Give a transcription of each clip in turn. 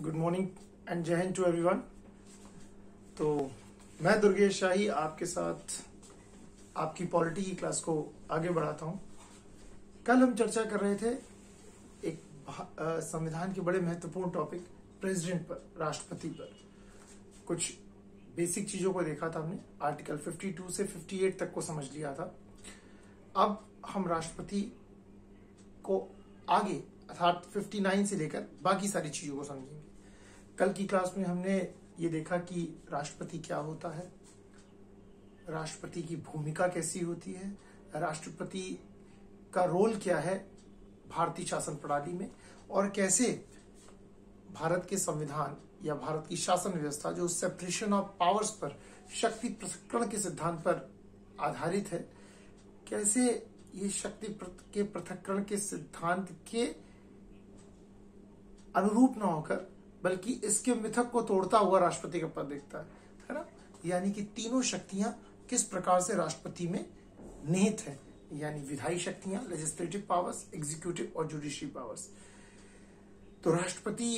Good morning and जय हिंद to everyone. तो मैं दुर्गेश शाही आपके साथ आपकी पॉलिटी की क्लास को आगे बढ़ाता हूं। कल हम चर्चा कर रहे थे एक संविधान के बड़े महत्वपूर्ण टॉपिक प्रेसिडेंट पर, राष्ट्रपति पर। कुछ बेसिक चीजों को देखा था हमने, आर्टिकल 52 से 58 तक को समझ लिया था। अब हम राष्ट्रपति को आगे अर्थात 59 से लेकर बाकी सारी चीजों को समझेंगे। कल की क्लास में हमने ये देखा कि राष्ट्रपति क्या होता है, राष्ट्रपति की भूमिका कैसी होती है, राष्ट्रपति का रोल क्या है भारतीय शासन प्रणाली में, और कैसे भारत के संविधान या भारत की शासन व्यवस्था जो सेपरेशन ऑफ पावर्स पर, शक्ति पृथक्करण के सिद्धांत पर आधारित है, कैसे ये शक्ति के पृथक्करण के सिद्धांत के अनुरूप न होकर बल्कि इसके मिथक को तोड़ता हुआ राष्ट्रपति का पद दिखता है ना। यानी कि तीनों शक्तियां किस प्रकार से राष्ट्रपति में निहित है, यानी विधायी शक्तियां, लेजिस्लेटिव पावर्स, एग्जीक्यूटिव और जुडिशरी पावर्स। तो राष्ट्रपति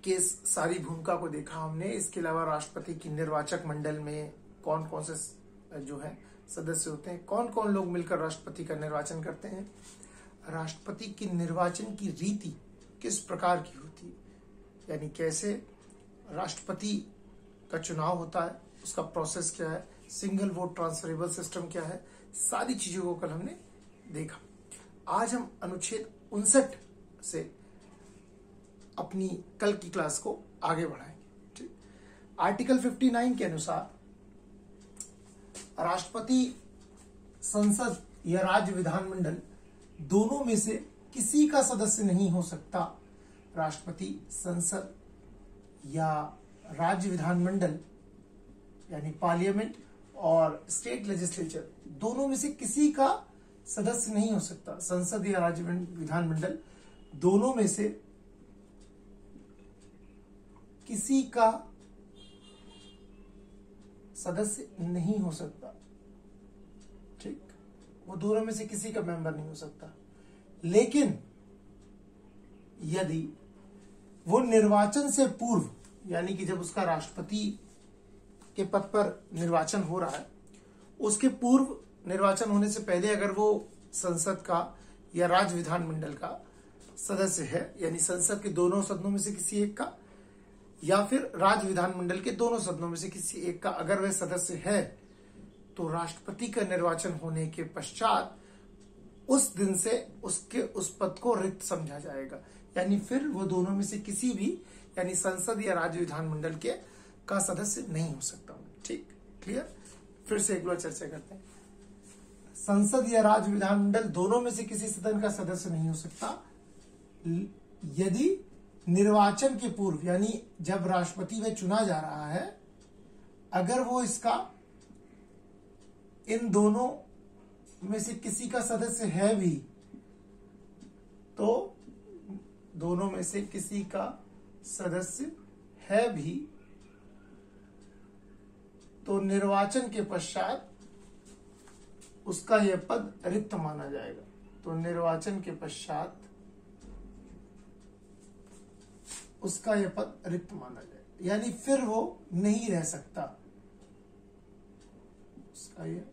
के सारी भूमिका को देखा हमने। इसके अलावा राष्ट्रपति की निर्वाचक मंडल में कौन कौन से जो है सदस्य होते हैं, कौन कौन लोग मिलकर राष्ट्रपति का निर्वाचन करते हैं, राष्ट्रपति की निर्वाचन की रीति किस प्रकार की होती है, यानी कैसे राष्ट्रपति का चुनाव होता है, उसका प्रोसेस क्या है, सिंगल वोट ट्रांसफरेबल सिस्टम क्या है, सारी चीजों को कल हमने देखा। आज हम अनुच्छेद 59 से अपनी कल की क्लास को आगे बढ़ाएंगे। ठीक, आर्टिकल 59 के अनुसार राष्ट्रपति संसद या राज्य विधानमंडल दोनों में से किसी का सदस्य नहीं हो सकता। राष्ट्रपति संसद या राज्य विधानमंडल यानी पार्लियामेंट और स्टेट लेजिस्लेचर दोनों में से किसी का सदस्य नहीं हो सकता। संसद या राज्य विधानमंडल दोनों में से किसी का सदस्य नहीं हो सकता। ठीक, वो दोनों में से किसी का मेंबर नहीं हो सकता। लेकिन यदि वो निर्वाचन से पूर्व, यानी कि जब उसका राष्ट्रपति के पद पर निर्वाचन हो रहा है, उसके पूर्व निर्वाचन होने से पहले अगर वो संसद का या राज्य विधानमंडल का सदस्य है, यानी संसद के दोनों सदनों में से किसी एक का या फिर राज्य विधानमंडल के दोनों सदनों में से किसी एक का अगर वह सदस्य है, तो राष्ट्रपति का निर्वाचन होने के पश्चात उस दिन से उसके उस पद को रिक्त समझा जाएगा। यानी फिर वो दोनों में से किसी भी, यानी संसद या राज्य विधानमंडल के का सदस्य नहीं हो सकता। ठीक, क्लियर? फिर से एक बार चर्चा करते हैं। संसद या राज्य विधानमंडल दोनों में से किसी सदन का सदस्य नहीं हो सकता यदि निर्वाचन के पूर्व, यानी जब राष्ट्रपति में चुना जा रहा है, अगर वो इसका इन दोनों में से किसी का सदस्य है भी, तो दोनों में से किसी का सदस्य है भी, तो निर्वाचन के पश्चात उसका यह पद रिक्त माना जाएगा। तो निर्वाचन के पश्चात उसका यह पद रिक्त माना जाएगा, यानी फिर वो नहीं रह सकता, उसका यह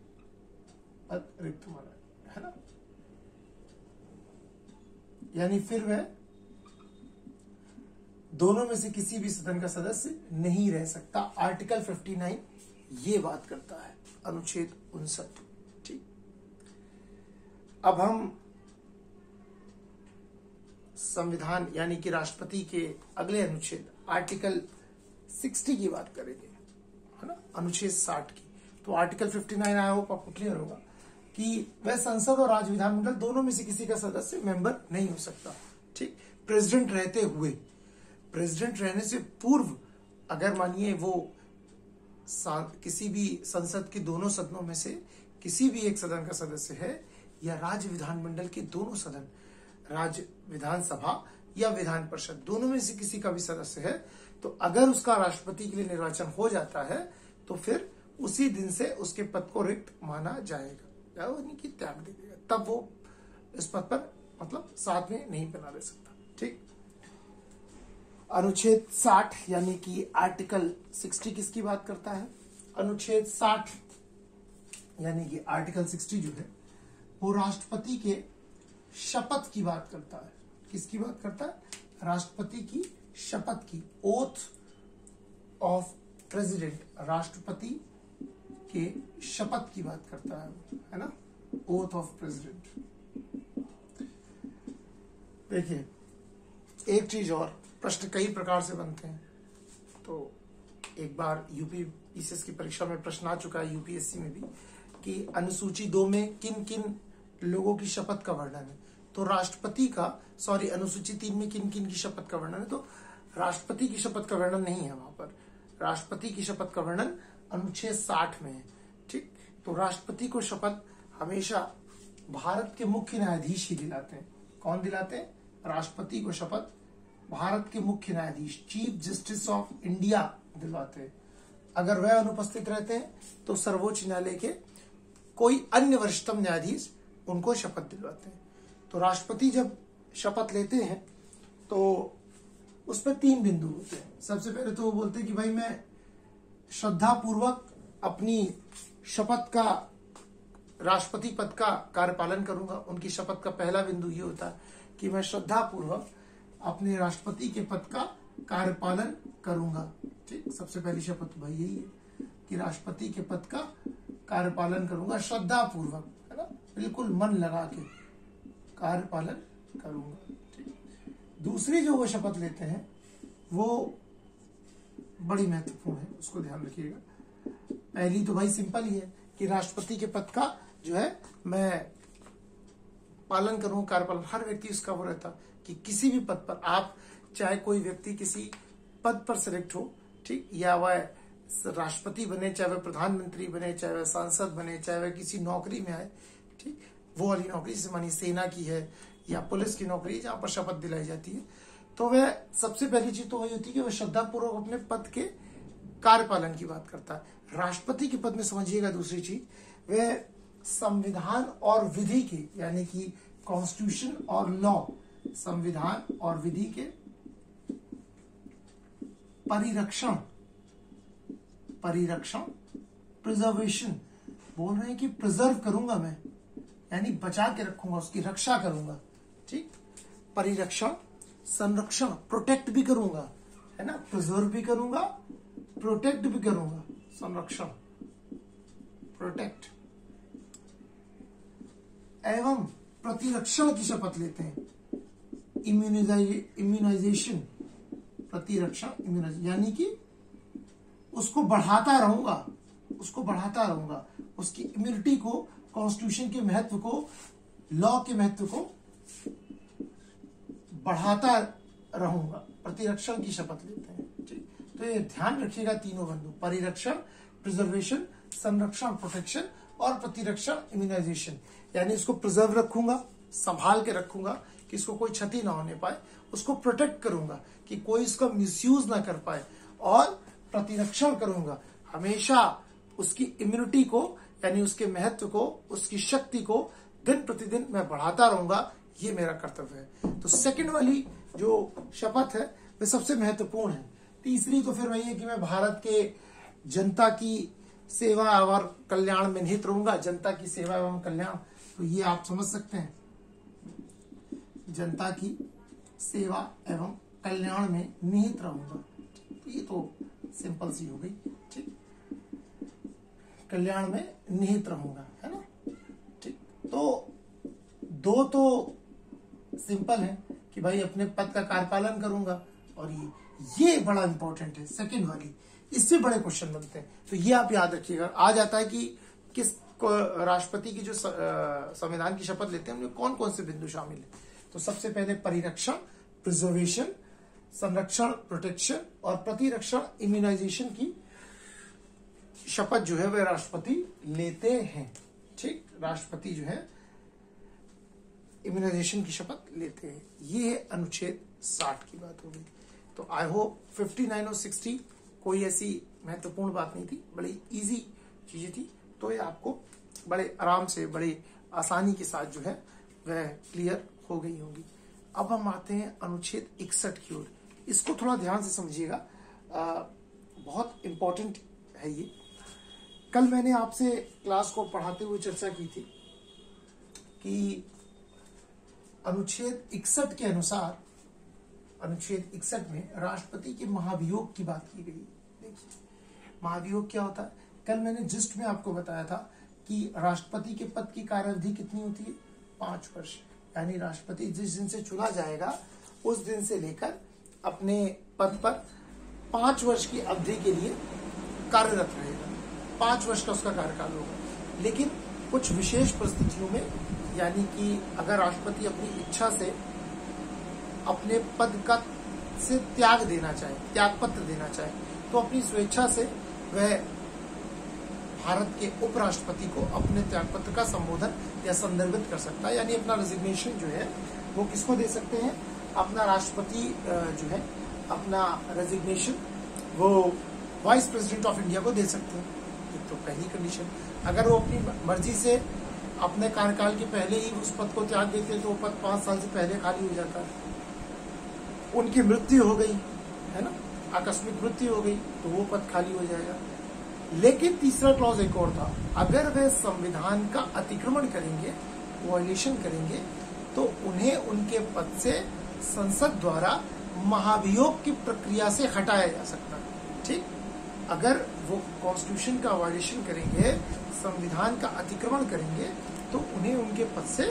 पद रिक्त माना जाएगा, है ना। यानी फिर वह दोनों में से किसी भी सदन का सदस्य नहीं रह सकता। आर्टिकल 59 ये बात करता है, अनुच्छेद 59। ठीक, अब हम संविधान यानी कि राष्ट्रपति के अगले अनुच्छेद आर्टिकल 60 की बात करेंगे, है ना, अनुच्छेद 60 की। तो आर्टिकल 59 आया हो, आपको क्लियर होगा कि वह संसद और राज्य विधानमंडल दोनों में से किसी का सदस्य मेंबर नहीं हो सकता। ठीक, प्रेसिडेंट रहते हुए, प्रेसिडेंट रहने से पूर्व अगर मानिए वो किसी भी संसद के दोनों सदनों में से किसी भी एक सदन का सदस्य है, या राज्य विधानमंडल के दोनों सदन, राज्य विधानसभा या विधान परिषद दोनों में से किसी का भी सदस्य है, तो अगर उसका राष्ट्रपति के लिए निर्वाचन हो जाता है, तो फिर उसी दिन से उसके पद को रिक्त माना जाएगा, यानी कि त्याग दे देगा। तब वो इस पद पर मतलब साथ में नहीं बना रह सकता। ठीक, अनुच्छेद 60 यानी कि आर्टिकल 60 किसकी बात करता है? अनुच्छेद 60 यानी कि आर्टिकल 60 जो है वो राष्ट्रपति के शपथ की बात करता है। किसकी बात करता है? राष्ट्रपति की शपथ की, ओथ ऑफ प्रेसिडेंट, राष्ट्रपति के शपथ की बात करता है ना, ओथ ऑफ प्रेसिडेंट। देखिए एक चीज और, प्रश्न कई प्रकार से बनते हैं। तो एक बार यूपी पीसीएस की परीक्षा में प्रश्न आ चुका है, यूपीएससी में भी, कि अनुसूची 2 में किन किन लोगों की शपथ का वर्णन है। तो राष्ट्रपति का, अनुसूची 3 में किन किन की शपथ का वर्णन है, तो राष्ट्रपति की शपथ का वर्णन नहीं है वहां पर। राष्ट्रपति की शपथ का वर्णन अनुच्छेद 60 में है। ठीक, तो राष्ट्रपति को शपथ हमेशा भारत के मुख्य न्यायाधीश ही दिलाते हैं। कौन दिलाते हैं? राष्ट्रपति को शपथ भारत के मुख्य न्यायाधीश, चीफ जस्टिस ऑफ इंडिया दिलवाते हैं। अगर वह अनुपस्थित रहते हैं तो सर्वोच्च न्यायालय के कोई अन्य वरिष्ठतम न्यायाधीश उनको शपथ दिलवाते हैं। तो राष्ट्रपति जब शपथ लेते हैं तो उसमें 3 बिंदु होते हैं। सबसे पहले तो वो बोलते हैं कि भाई मैं श्रद्धा पूर्वक अपनी शपथ का, राष्ट्रपति पद का कार्यपालन करूंगा। उनकी शपथ का पहला बिंदु ये होता है कि मैं श्रद्धा पूर्वक अपने राष्ट्रपति के पद का कार्यपालन करूंगा। ठीक, सबसे पहली शपथ भाई यही है कि राष्ट्रपति के पद का कार्यपालन करूंगा श्रद्धा पूर्वक, है ना, बिल्कुल मन लगा के कार्यपालन करूंगा। ठीक, दूसरी जो वो शपथ लेते हैं वो बड़ी महत्वपूर्ण है, उसको ध्यान रखिएगा। पहली तो भाई सिंपल ही है कि राष्ट्रपति के पद का जो है मैं पालन करूं, कार्यपालन। हर व्यक्ति उसका वो रहता कि किसी भी पद पर, आप चाहे कोई व्यक्ति किसी पद पर सिलेक्ट हो, ठीक, या वह राष्ट्रपति बने, चाहे वह प्रधानमंत्री बने, चाहे वह सांसद बने, चाहे वह किसी नौकरी में आए, ठीक, वो वाली नौकरी जैसे मानी सेना की है या पुलिस की नौकरी जहां पर शपथ दिलाई जाती है, तो वह सबसे पहली चीज तो वही होती है कि वह श्रद्धापूर्वक अपने पद के कार्यपालन की बात करता है। राष्ट्रपति के पद में समझिएगा दूसरी चीज, वह संविधान और विधि के, यानी कि कॉन्स्टिट्यूशन और लॉ, संविधान और विधि के परिरक्षण, प्रिजर्वेशन, बोल रहे हैं कि प्रिजर्व करूंगा मैं, यानी बचा के रखूंगा, उसकी रक्षा करूंगा। ठीक, परिरक्षण, संरक्षण, प्रोटेक्ट भी करूंगा, है ना, प्रिजर्व भी करूंगा, प्रोटेक्ट भी करूंगा, संरक्षण, प्रोटेक्ट, एवं प्रतिरक्षण की शपथ लेते हैं। इम्यूनाइजेशन, प्रतिरक्षण, इम्यूनाइजेशन, यानी कि उसको बढ़ाता रहूंगा, उसकी इम्यूनिटी को, कॉन्स्टिट्यूशन के महत्व को, लॉ के महत्व को बढ़ाता रहूंगा, प्रतिरक्षण की शपथ लेते हैं। ठीक, तो ये ध्यान रखिएगा तीनों बिंदु, परिरक्षण, प्रिजर्वेशन, संरक्षण, प्रोटेक्शन, और प्रतिरक्षण, इम्यूनाइजेशन, यानी उसको प्रिजर्व रखूंगा, संभाल के रखूंगा कि इसको कोई क्षति ना होने पाए, उसको प्रोटेक्ट करूंगा कि कोई इसका मिसयूज ना कर पाए, और प्रतिरक्षण करूंगा, हमेशा उसकी इम्यूनिटी को, यानी उसके महत्व को, उसकी शक्ति को दिन प्रतिदिन मैं बढ़ाता रहूंगा, ये मेरा कर्तव्य है। तो सेकंड वाली जो शपथ है वह सबसे महत्वपूर्ण है। तीसरी तो फिर वही है कि मैं भारत के जनता की सेवा और कल्याण में निहित रहूंगा, जनता की सेवा एवं कल्याण, तो ये आप समझ सकते हैं, जनता की सेवा एवं कल्याण में निहित रहूंगा। ये तो सिंपल सी हो गई। ठीक, कल्याण में निहित रहूंगा, है ना। ठीक, तो दो तो सिंपल है कि भाई अपने पद का कार्यपालन करूंगा, और ये बड़ा इंपॉर्टेंट है, सेकंड वाली, इससे बड़े क्वेश्चन बनते हैं। तो ये आप याद रखिएगा। आ जाता है कि किस राष्ट्रपति की जो संविधान की शपथ लेते हैं उनमें कौन कौन से बिंदु शामिल है। तो सबसे पहले परिरक्षण, प्रिजर्वेशन, संरक्षण, प्रोटेक्शन, और प्रतिरक्षण, इम्यूनाइजेशन की शपथ जो है वह राष्ट्रपति लेते हैं। ठीक, राष्ट्रपति जो है इम्यूनाइजेशन की शपथ लेते हैं। ये अनुच्छेद 60 की बात होगी। तो आई होप 59 और 60 कोई ऐसी महत्वपूर्ण बात नहीं थी, बड़ी इजी चीजें थी, तो ये आपको बड़े आराम से, बड़ी आसानी के साथ जो है वह क्लियर हो गई होगी। अब हम आते हैं अनुच्छेद 61 की ओर। इसको थोड़ा ध्यान से समझिएगा, बहुत इंपॉर्टेंट है ये। कल मैंने आपसे क्लास को पढ़ाते हुए चर्चा की थी कि अनुच्छेद 61 के अनुसार, अनुच्छेद 61 में राष्ट्रपति के महाभियोग की बात की गई। देखिए महाभियोग क्या होता है। कल मैंने जिस्ट में आपको बताया था कि राष्ट्रपति के पद की कार्यावधि कितनी होती है, 5 वर्ष। यानी राष्ट्रपति जिस दिन से चुना जाएगा उस दिन से लेकर अपने पद पर 5 वर्ष की अवधि के लिए कार्यरत रहेगा। 5 वर्ष का उसका कार्यकाल होगा। लेकिन कुछ विशेष परिस्थितियों में, यानी कि अगर राष्ट्रपति अपनी इच्छा से अपने पद का से त्याग देना चाहे, त्यागपत्र देना चाहे, तो अपनी स्वेच्छा से वह भारत के उपराष्ट्रपति को अपने त्यागपत्र का संबोधन या संदर्भित कर सकता है। यानी अपना रेजिग्नेशन जो है वो किसको दे सकते हैं, अपना राष्ट्रपति जो है अपना रेजिग्नेशन वो वाइस प्रेसिडेंट ऑफ इंडिया को दे सकते हैं। एक तो पहली कंडीशन। अगर वो अपनी मर्जी से अपने कार्यकाल के पहले ही उस पद को त्याग देते हैं तो वो पद 5 साल से पहले खाली हो जाता है। उनकी मृत्यु हो गई है ना, आकस्मिक मृत्यु हो गई तो वो पद खाली हो जाएगा। लेकिन तीसरा क्लॉज एक और था, अगर वे संविधान का अतिक्रमण करेंगे, वायलेशन करेंगे, तो उन्हें उनके पद से संसद द्वारा महाभियोग की प्रक्रिया से हटाया जा सकता है। ठीक, अगर वो कॉन्स्टिट्यूशन का वायलेशन करेंगे, संविधान का अतिक्रमण करेंगे, तो उन्हें उनके पद से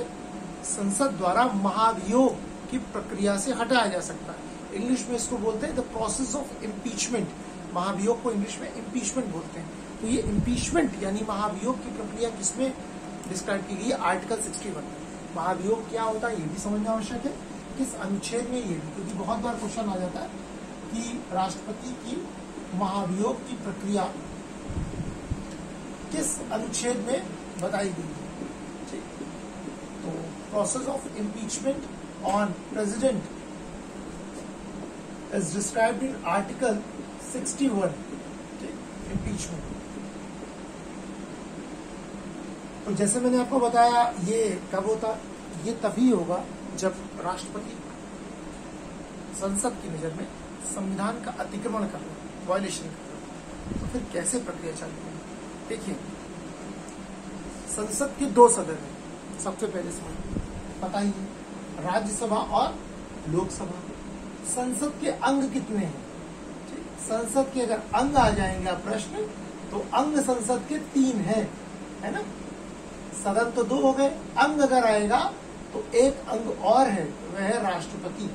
संसद द्वारा महाभियोग की प्रक्रिया से हटाया जा सकता है। इंग्लिश में इसको बोलते हैं द प्रोसेस ऑफ इम्पीचमेंट। महाभियोग को इंग्लिश में इम्पीचमेंट बोलते हैं। तो ये इम्पीचमेंट यानी महाभियोग की प्रक्रिया किसमें डिस्क्राइब की गई है, आर्टिकल 61। महाभियोग क्या होता है ये भी समझना आवश्यक है, किस अनुच्छेद में ये भी, क्योंकि बहुत बार क्वेश्चन आ जाता है कि राष्ट्रपति की महाभियोग की प्रक्रिया किस अनुच्छेद में बताई गई है। ठीक, तो process of impeachment on president is described in article 61। Impeachment, तो जैसे मैंने आपको बताया ये कब होता, ये तभी होगा जब राष्ट्रपति संसद की नजर में संविधान का अतिक्रमण कर रहे, वायलेशन कर रहे। तो फिर कैसे प्रक्रिया चालू होगी। देखिए संसद के 2 सदन हैं। सबसे पहले समझ पता ही है, राज्यसभा और लोकसभा। संसद के अंग कितने हैं, संसद के अगर अंग आ जाएंगे प्रश्न, तो अंग संसद के 3 है ना। सदन तो 2 हो गए, अंग अगर आएगा तो एक अंग और है, वह है राष्ट्रपति।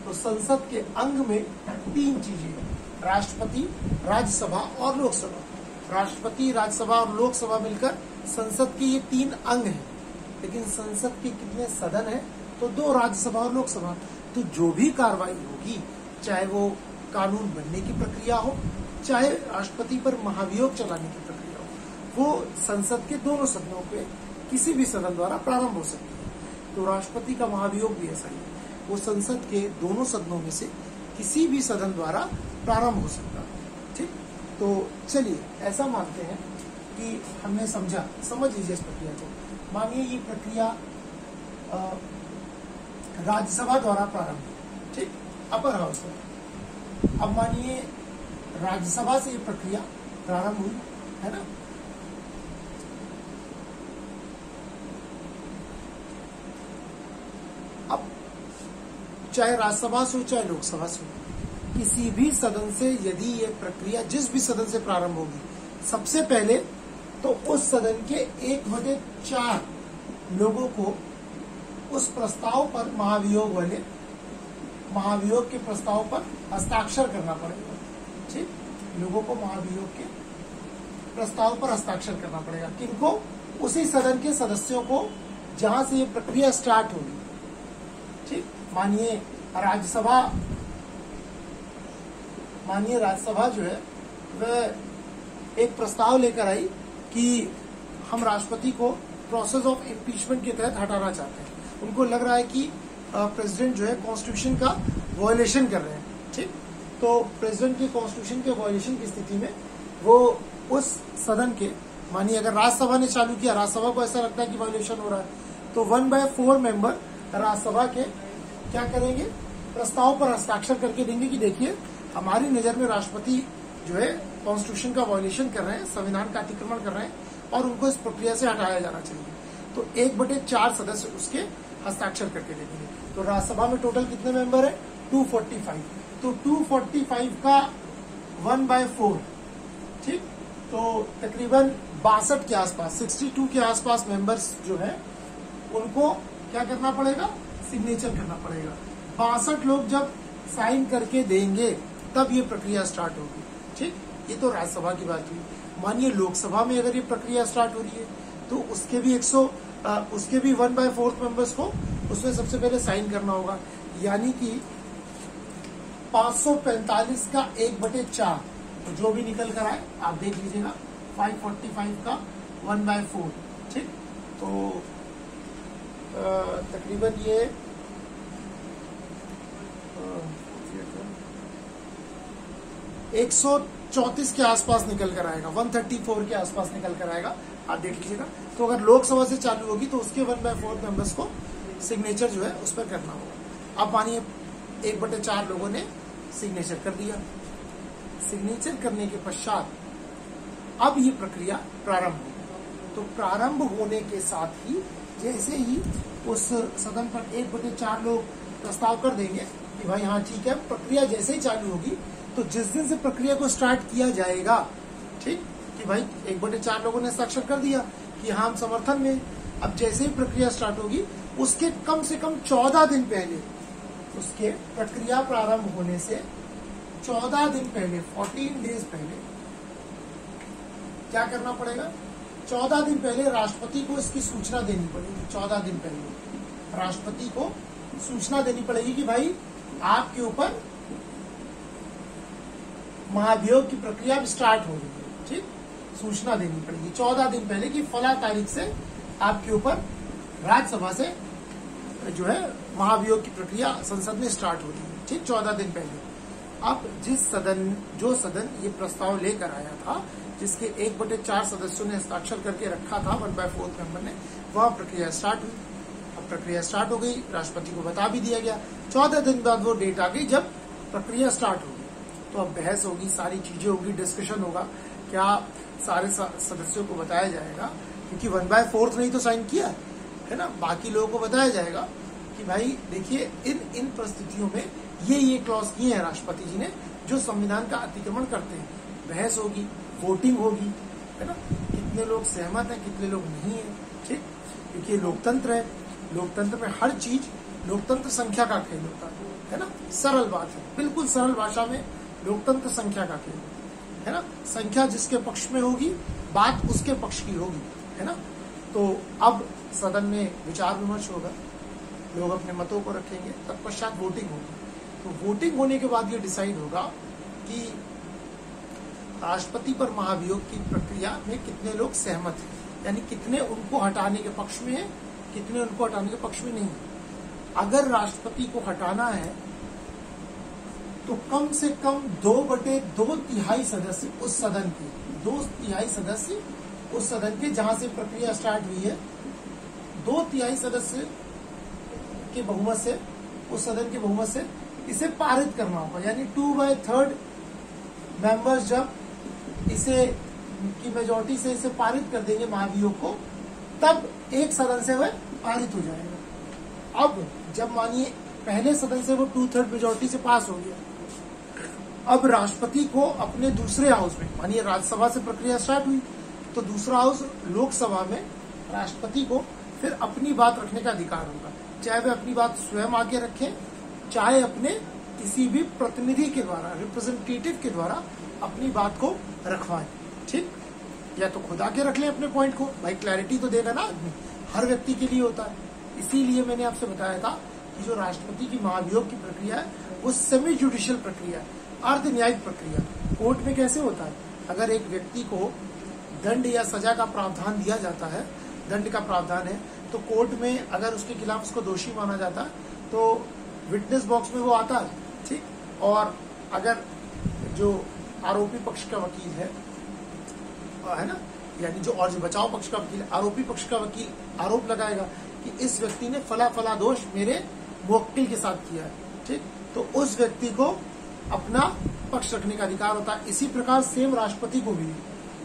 तो संसद के अंग में 3 चीजें हैं, राष्ट्रपति, राज्यसभा और लोकसभा। राष्ट्रपति, राज्यसभा और लोकसभा मिलकर संसद के ये 3 अंग हैं। लेकिन संसद के कितने सदन हैं, तो 2, राज्यसभा और लोकसभा। तो जो भी कार्रवाई होगी, चाहे वो कानून बनने की प्रक्रिया हो, चाहे राष्ट्रपति पर महाभियोग चलाने की प्रक्रिया हो, वो संसद के दोनों सदनों पे किसी भी सदन द्वारा प्रारंभ हो सकती है। तो राष्ट्रपति का महाभियोग भी ऐसा ही है, वो संसद के दोनों सदनों में से किसी भी सदन द्वारा प्रारंभ हो सकता है। ठीक, तो चलिए ऐसा मानते हैं कि हमने समझा, समझ लीजिए इस प्रक्रिया को। मानिए ये प्रक्रिया राज्यसभा द्वारा प्रारंभ, ठीक, अपर हाउस में। अब मानिए राज्यसभा से ये प्रक्रिया प्रारंभ हुई है ना। अब चाहे राज्यसभा से हो चाहे लोकसभा से हो, किसी भी सदन से यदि ये प्रक्रिया जिस भी सदन से प्रारंभ होगी, सबसे पहले तो उस सदन के 1/4 लोगों को उस प्रस्ताव पर, महाभियोग के प्रस्ताव पर हस्ताक्षर करना पड़ेगा। ठीक, लोगों को महाभियोग के प्रस्ताव पर हस्ताक्षर करना पड़ेगा। किनको? उसी सदन के सदस्यों को जहां से ये प्रक्रिया स्टार्ट होगी। ठीक, मानिए राज्यसभा जो है वह एक प्रस्ताव लेकर आई कि हम राष्ट्रपति को प्रोसेस ऑफ इम्पीचमेंट के तहत हटाना चाहते हैं। उनको लग रहा है कि प्रेसिडेंट जो है कॉन्स्टिट्यूशन का वायलेशन कर रहे हैं। ठीक, तो प्रेसिडेंट के कॉन्स्टिट्यूशन के वायलेशन की स्थिति में वो उस सदन के, मानिए अगर राज्यसभा ने चालू किया, राज्यसभा को ऐसा लगता है कि वायलेशन हो रहा है, तो 1/4 मेंबर राज्यसभा के क्या करेंगे, प्रस्ताव पर हस्ताक्षर करके देंगे कि देखिए हमारी नजर में राष्ट्रपति जो है कॉन्स्टिट्यूशन का वायलेशन कर रहे हैं, संविधान का अतिक्रमण कर रहे हैं और उनको इस प्रक्रिया से हटाया जाना चाहिए। तो 1/4 सदस्य उसके हस्ताक्षर करके देंगे। तो राज्यसभा में टोटल कितने मेंबर है? 245। तो 245 का 1/4, ठीक, तो तकरीबन 62 के आसपास, 62 के आसपास मेंबर्स जो है उनको क्या करना पड़ेगा? सिग्नेचर करना पड़ेगा। 62 लोग जब साइन करके देंगे तब ये प्रक्रिया स्टार्ट होगी, ठीक। ये तो राज्यसभा की बात हुई। मानिए लोकसभा में अगर ये प्रक्रिया स्टार्ट हो रही है तो उसके भी 1/4 मेंबर्स को उसमें सबसे पहले साइन करना होगा, यानी कि 545 का 1/4, तो जो भी निकल कर आए आप देख लीजिएगा। 545 का 1/4, ठीक। तो तकरीबन ये 134 के आसपास निकल कर आएगा, 134 के आसपास निकल कर आएगा, आप देख लीजिएगा। तो अगर लोकसभा से चालू होगी तो उसके 1/4 मेंबर्स को सिग्नेचर जो है उस पर करना होगा। अब मानिए 1/4 लोगों ने सिग्नेचर कर दिया। सिग्नेचर करने के पश्चात अब ये प्रक्रिया प्रारंभ होगी। तो प्रारंभ होने के साथ ही जैसे ही उस सदन पर 1/4 लोग प्रस्ताव कर देंगे कि भाई हाँ ठीक है, प्रक्रिया जैसे ही चालू होगी तो जिस दिन से प्रक्रिया को स्टार्ट किया जाएगा, ठीक, कि भाई 1/4 लोगों ने हस्ताक्षर कर दिया कि हाँ हम समर्थन में, अब जैसे ही प्रक्रिया स्टार्ट होगी उसके कम से कम 14 दिन पहले, उसके प्रक्रिया प्रारंभ होने से 14 दिन पहले, 14 डेज पहले क्या करना पड़ेगा? 14 दिन पहले राष्ट्रपति को इसकी सूचना देनी पड़ेगी। 14 दिन पहले राष्ट्रपति को सूचना देनी पड़ेगी कि भाई आपके ऊपर महाभियोग की प्रक्रिया स्टार्ट हो रही है, ठीक। सूचना देनी पड़ेगी 14 दिन पहले कि फला तारीख से आपके ऊपर राज्यसभा से जो है महाभियोग की प्रक्रिया संसद में स्टार्ट हो रही है, ठीक, 14 दिन पहले। अब जो सदन ये प्रस्ताव लेकर आया था, जिसके 1/4 सदस्यों ने हस्ताक्षर करके रखा था 1/4 मेंबर ने, वह प्रक्रिया स्टार्ट हुई। अब प्रक्रिया स्टार्ट हो गई, राष्ट्रपति को बता भी दिया गया। 14 दिन बाद वो डेट आ गई जब प्रक्रिया स्टार्ट होगी। तो अब बहस होगी, सारी चीजें होगी, डिस्कशन होगा, क्या सारे सदस्यों को बताया जाएगा, क्योंकि 1/4 नहीं तो साइन किया है ना, बाकी लोगों को बताया जाएगा कि भाई देखिए इन परिस्थितियों में ये क्लॉज किए हैं राष्ट्रपति जी ने जो संविधान का अतिक्रमण करते हैं। बहस होगी, वोटिंग होगी, है ना, कितने लोग सहमत हैं, कितने लोग नहीं है, ठीक, क्योंकि ये लोकतंत्र है। लोकतंत्र में हर चीज लोकतंत्र संख्या का खेल होता है ना, सरल बात है, बिल्कुल सरल भाषा में लोकतंत्र संख्या का खेल है ना। संख्या जिसके पक्ष में होगी बात उसके पक्ष की होगी, है ना। तो अब सदन में विचार विमर्श होगा, लोग अपने मतों को रखेंगे, तत्पश्चात वोटिंग होगी। तो वोटिंग होने के बाद ये डिसाइड होगा कि राष्ट्रपति पर महाभियोग की प्रक्रिया में कितने लोग सहमत हैं, यानी कितने उनको हटाने के पक्ष में है, कितने उनको हटाने के पक्ष में नहीं है। अगर राष्ट्रपति को हटाना है तो कम से कम 2/2 सदस्य उस सदन के, 2/3 सदस्य उस सदन के जहां से प्रक्रिया स्टार्ट हुई है, 2/3 सदस्य के बहुमत से, उस सदन के बहुमत से इसे पारित करना होगा। यानी 2/3 मेंबर्स जब इसे की मेजोरिटी से इसे पारित कर देंगे महाभियोग को, तब एक सदन से वह पारित हो जाएगा। अब जब मानिए पहले सदन से वो 2/3 मेजोरिटी से पास हो गया, अब राष्ट्रपति को अपने दूसरे हाउस में, मानिए राज्यसभा से प्रक्रिया स्टार्ट हुई तो दूसरा हाउस लोकसभा में राष्ट्रपति को फिर अपनी बात रखने का अधिकार होगा, चाहे वे अपनी बात स्वयं आगे रखें, चाहे अपने किसी भी प्रतिनिधि के द्वारा, रिप्रेजेंटेटिव के द्वारा अपनी बात को रखवाएं, ठीक। या तो खुद आके रख लें अपने पॉइंट को, भाई क्लैरिटी तो देगा ना आदमी, हर व्यक्ति के लिए होता है। इसीलिए मैंने आपसे बताया था कि जो राष्ट्रपति की महाभियोग की प्रक्रिया है वो सेमी जुडिशियल प्रक्रिया है, अर्ध न्यायिक प्रक्रिया। कोर्ट में कैसे होता है, अगर एक व्यक्ति को दंड या सजा का प्रावधान दिया जाता है, दंड का प्रावधान है, तो कोर्ट में अगर उसके खिलाफ उसको दोषी माना जाता है तो विटनेस बॉक्स में वो आता है, ठीक। और अगर जो आरोपी पक्ष का वकील है ना, यानी जो बचाव पक्ष का वकील, आरोपी पक्ष का वकील आरोप लगाएगा कि इस व्यक्ति ने फला फला दोष मेरे मुवक्किल के साथ किया है, ठीक। तो उस व्यक्ति को अपना पक्ष रखने का अधिकार होता है। इसी प्रकार सेम राष्ट्रपति को भी,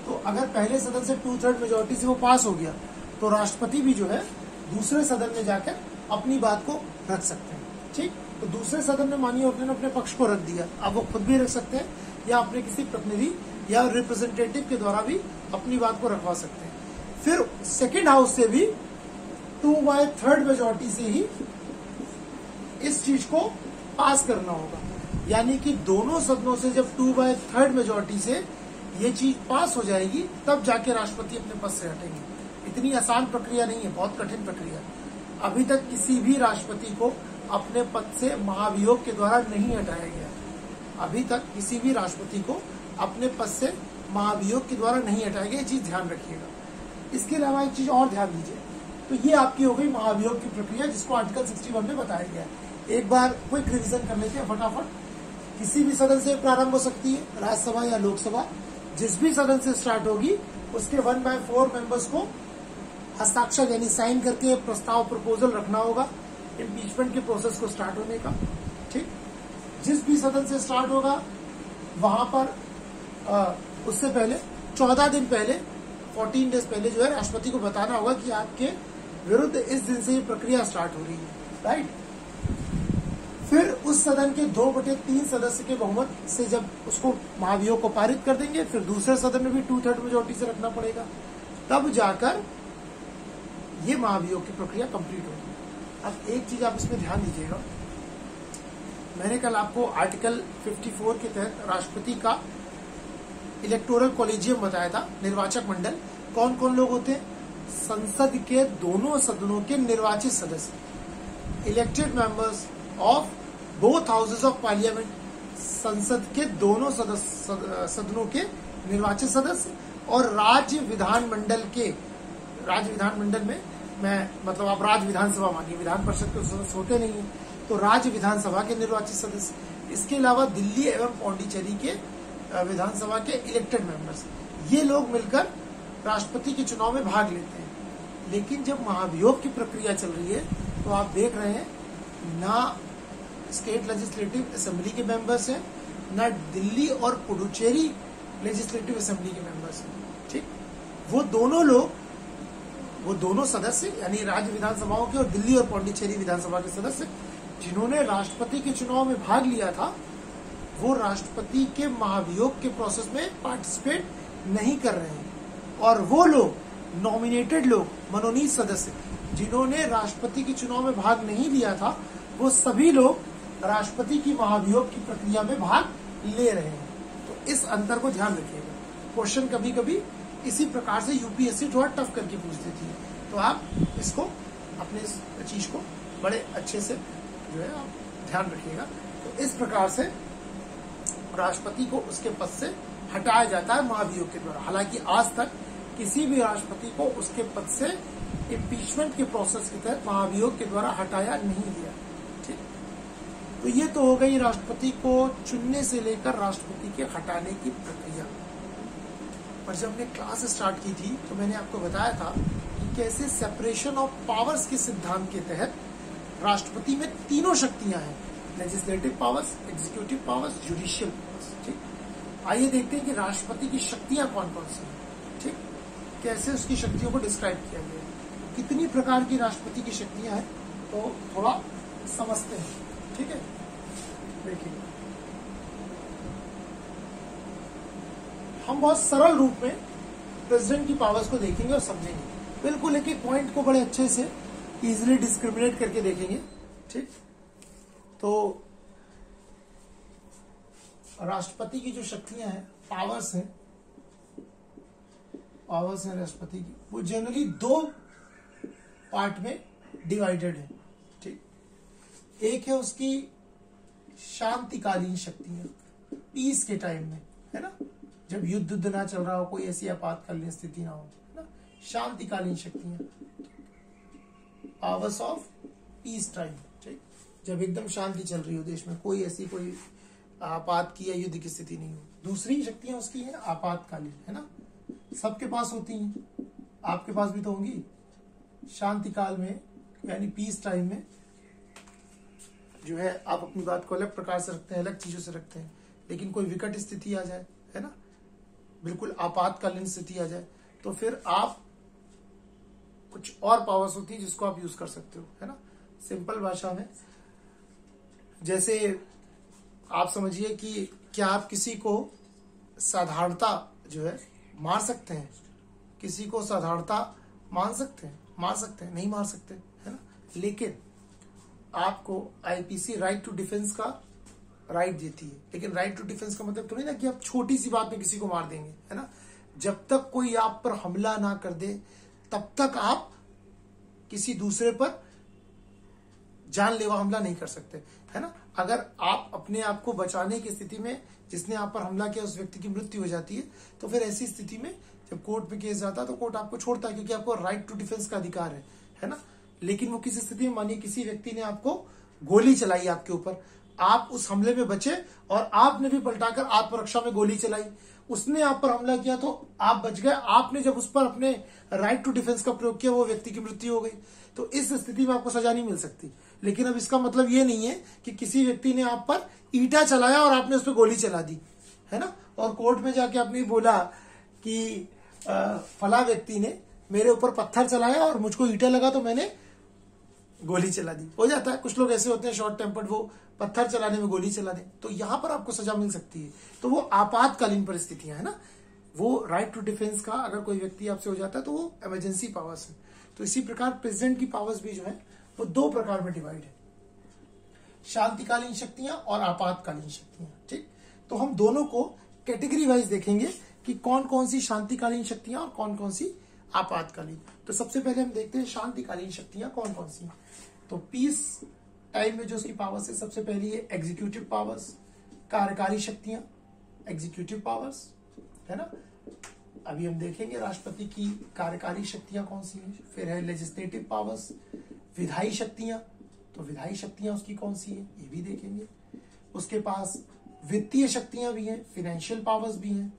तो अगर पहले सदन से 2/3 मेजोरिटी से वो पास हो गया तो राष्ट्रपति भी जो है दूसरे सदन में जाकर अपनी बात को रख सकते हैं। ठीक, तो दूसरे सदन में मानिए उन्होंने अपने पक्ष को रख दिया, अब वो खुद भी रख सकते हैं या अपने किसी प्रतिनिधि या रिप्रेजेंटेटिव के द्वारा भी अपनी बात को रखवा सकते हैं। फिर सेकेंड हाउस से भी 2/3 मेजोरिटी से ही इस चीज को पास करना होगा, यानी कि दोनों सदनों से जब 2/3 मेजोरिटी से ये चीज पास हो जाएगी तब जाके राष्ट्रपति अपने पद से हटेंगे। इतनी आसान प्रक्रिया नहीं है, बहुत कठिन प्रक्रिया। अभी तक किसी भी राष्ट्रपति को अपने पद से महाभियोग के द्वारा नहीं हटाया गया। अभी तक किसी भी राष्ट्रपति को अपने पद से महाभियोग के द्वारा नहीं हटाया गया, ये चीज ध्यान रखिएगा। इसके अलावा एक चीज और ध्यान दीजिए, तो ये आपकी हो गई महाभियोग की प्रक्रिया जिसको आर्टिकल 61 में बताया गया है। एक बार क्विक रिवीजन कर लेते हैं फटाफट। किसी भी सदन से प्रारंभ हो सकती है, राज्यसभा या लोकसभा। जिस भी सदन से स्टार्ट होगी उसके 1/4 मेंबर्स को हस्ताक्षर यानी साइन करके प्रस्ताव प्रपोजल रखना होगा इम्पीचमेंट के प्रोसेस को स्टार्ट होने का। ठीक, जिस भी सदन से स्टार्ट होगा वहां पर उससे पहले 14 दिन पहले 14 डेज पहले जो है राष्ट्रपति को बताना होगा कि आपके विरुद्ध इस दिन से ये प्रक्रिया स्टार्ट हो रही है। राइट, फिर उस सदन के 2/3 सदस्य के बहुमत से जब उसको महाभियोग को पारित कर देंगे, फिर दूसरे सदन में भी 2/3 मेजोरिटी से रखना पड़ेगा, तब जाकर ये महाभियोग की प्रक्रिया कंप्लीट होगी। अब एक चीज आप इसमें ध्यान दीजिएगा, मैंने कल आपको आर्टिकल 54 के तहत राष्ट्रपति का इलेक्टोरल कॉलेजियम बताया था, निर्वाचक मंडल। कौन कौन लोग होते हैं? संसद के दोनों सदनों के निर्वाचित सदस्य, elected members of both houses of parliament, संसद के दोनों सदनों के निर्वाचित सदस्य, और राज्य विधानमंडल के, राज्य विधानमंडल में मैं मतलब आप राज्य विधानसभा मानिए, विधान परिषद के सदस्य होते नहीं है, तो राज्य विधानसभा के निर्वाचित सदस्य। इसके अलावा दिल्ली एवं पौंडीचेरी के विधानसभा के इलेक्टेड मेंबर्स, ये लोग मिलकर राष्ट्रपति के चुनाव में भाग लेते हैं। लेकिन जब महाभियोग की प्रक्रिया चल रही है तो आप देख रहे हैं ना स्टेट लेजिस्लेटिव असेंबली के मेंबर्स हैं, ना दिल्ली और पुडुचेरी लेजिस्लेटिव असेंबली के मेंबर्स हैं। ठीक, वो दोनों लोग, वो दोनों सदस्य यानी राज्य विधानसभाओं के और दिल्ली और पौंडीचेरी विधानसभा के सदस्य जिन्होंने राष्ट्रपति के चुनाव में भाग लिया था, वो राष्ट्रपति के महाभियोग के प्रोसेस में पार्टिसिपेट नहीं कर रहे हैं। और वो लोग नॉमिनेटेड लोग, मनोनीत सदस्य जिन्होंने राष्ट्रपति के चुनाव में भाग नहीं लिया था, वो सभी लोग राष्ट्रपति की महाभियोग की प्रक्रिया में भाग ले रहे हैं। तो इस अंतर को ध्यान रखिएगा। क्वेश्चन कभी कभी इसी प्रकार से यूपीएससी थोड़ा टफ करके पूछ देती है, तो आप इसको अपने इस चीज को बड़े अच्छे से जो है आप ध्यान रखिएगा। तो इस प्रकार से राष्ट्रपति को उसके पद से हटाया जाता है महाभियोग के द्वारा। हालांकि आज तक किसी भी राष्ट्रपति को उसके पद से इम्पीचमेंट के प्रोसेस के तहत महाभियोग के द्वारा हटाया नहीं गया। ठीक, तो ये तो हो गई राष्ट्रपति को चुनने से लेकर राष्ट्रपति के हटाने की प्रक्रिया। पर जब हमने क्लास स्टार्ट की थी तो मैंने आपको बताया था कि कैसे सेपरेशन ऑफ पावर्स के सिद्धांत के तहत राष्ट्रपति में तीनों शक्तियां हैं, legislative powers, executive powers, judicial powers. ठीक, आइए देखते हैं कि राष्ट्रपति की शक्तियां कौन कौन सी हैं। ठीक, कैसे उसकी शक्तियों को डिस्क्राइब किया गया है, कितनी प्रकार की राष्ट्रपति की शक्तियां हैं, तो थोड़ा समझते हैं। ठीक है, देखिए हम बहुत सरल रूप में प्रेसिडेंट की पावर्स को देखेंगे और समझेंगे। बिल्कुल एक एक पॉइंट को बड़े अच्छे से इजिली डिस्क्रिमिनेट करके देखेंगे। ठीक, तो राष्ट्रपति की जो शक्तियां हैं, पावर्स हैं राष्ट्रपति की, वो जनरली दो पार्ट में डिवाइडेड है। ठीक, एक है उसकी शांतिकालीन शक्तियां, पीस के टाइम में, है ना, जब युद्ध ना चल रहा हो, कोई ऐसी आपातकालीन स्थिति ना हो, है ना, शांतिकालीन शक्तियां, पावर्स ऑफ पीस टाइम। ठीक, जब एकदम शांति चल रही हो देश में, कोई ऐसी कोई आपात की या युद्ध की स्थिति नहीं हो। दूसरी शक्तियां उसकी है आपातकालीन, है ना, सबके पास होती हैं, आपके पास भी तो होंगी। शांति काल में यानी पीस टाइम में जो है आप अपनी बात को अलग प्रकार से रखते हैं, अलग चीजों से रखते हैं, लेकिन कोई विकट स्थिति आ जाए, है ना, बिल्कुल आपातकालीन स्थिति आ जाए, तो फिर आप कुछ और पावर्स होती है जिसको आप यूज कर सकते हो, है ना। सिंपल भाषा में जैसे आप समझिए कि क्या आप किसी को साधारणता जो है मार सकते हैं, किसी को साधारणता मार सकते हैं, नहीं मार सकते, है ना। लेकिन आपको आईपीसी राइट टू डिफेंस का राइट देती है, लेकिन राइट टू डिफेंस का मतलब तो नहीं ना कि आप छोटी सी बात में किसी को मार देंगे, है ना। जब तक कोई आप पर हमला ना कर दे तब तक आप किसी दूसरे पर जानलेवा हमला नहीं कर सकते, है ना। अगर आप अपने आप को बचाने की स्थिति में, जिसने आप पर हमला किया उस व्यक्ति की मृत्यु हो जाती है, तो फिर ऐसी स्थिति में जब कोर्ट में केस जाता है तो कोर्ट आपको छोड़ता है, क्योंकि आपको राइट टू डिफेंस का अधिकार है ना। लेकिन वो किसी स्थिति में, मानिए किसी व्यक्ति ने आपको गोली चलाई आपके ऊपर, आप उस हमले में बचे और आपने भी पलटाकर आत्मरक्षा में गोली चलाई, उसने आप पर हमला किया तो आप बच गए, आपने जब उस पर अपने राइट टू डिफेंस का प्रयोग किया वो व्यक्ति की मृत्यु हो गई, तो इस स्थिति में आपको सजा नहीं मिल सकती। लेकिन अब इसका मतलब ये नहीं है कि किसी व्यक्ति ने आप पर ईंटा चलाया और आपने उस पर गोली चला दी, है ना, और कोर्ट में जाके आपने बोला कि फला व्यक्ति ने मेरे ऊपर पत्थर चलाया और मुझको ईंटा लगा तो मैंने गोली चला दी। हो जाता है, कुछ लोग ऐसे होते हैं शॉर्ट टेम्पर्ड, वो पत्थर चलाने में गोली चला दें, तो यहां पर आपको सजा मिल सकती है। तो वो आपातकालीन परिस्थितियां, है ना, वो राइट टू डिफेंस का अगर कोई व्यक्ति आपसे हो जाता है तो वो इमरजेंसी पावर्स है। तो इसी प्रकार प्रेसिडेंट की पावर्स भी जो है वो दो प्रकार में डिवाइड है, शांतिकालीन शक्तियां और आपातकालीन शक्तियां। ठीक, तो हम दोनों को कैटेगरी वाइज देखेंगे कि कौन कौन सी शांतिकालीन शक्तियां और कौन कौन सी आपातकालीन। तो सबसे पहले हम देखते हैं शांतिकालीन शक्तियां कौन कौन सी। तो पीस टाइम में जो उसकी पावर्स है, सबसे पहली है एग्जीक्यूटिव पावर्स, कार्यकारी शक्तियां, एग्जीक्यूटिव पावर्स, है ना। अभी हम देखेंगे राष्ट्रपति की कार्यकारी शक्तियां कौन सी हैं। फिर है लेजिस्लेटिव पावर्स, विधायी शक्तियां, तो विधायी शक्तियां उसकी कौन सी है ये भी देखेंगे। उसके पास वित्तीय शक्तियां भी हैं, फाइनेंशियल पावर्स भी हैं,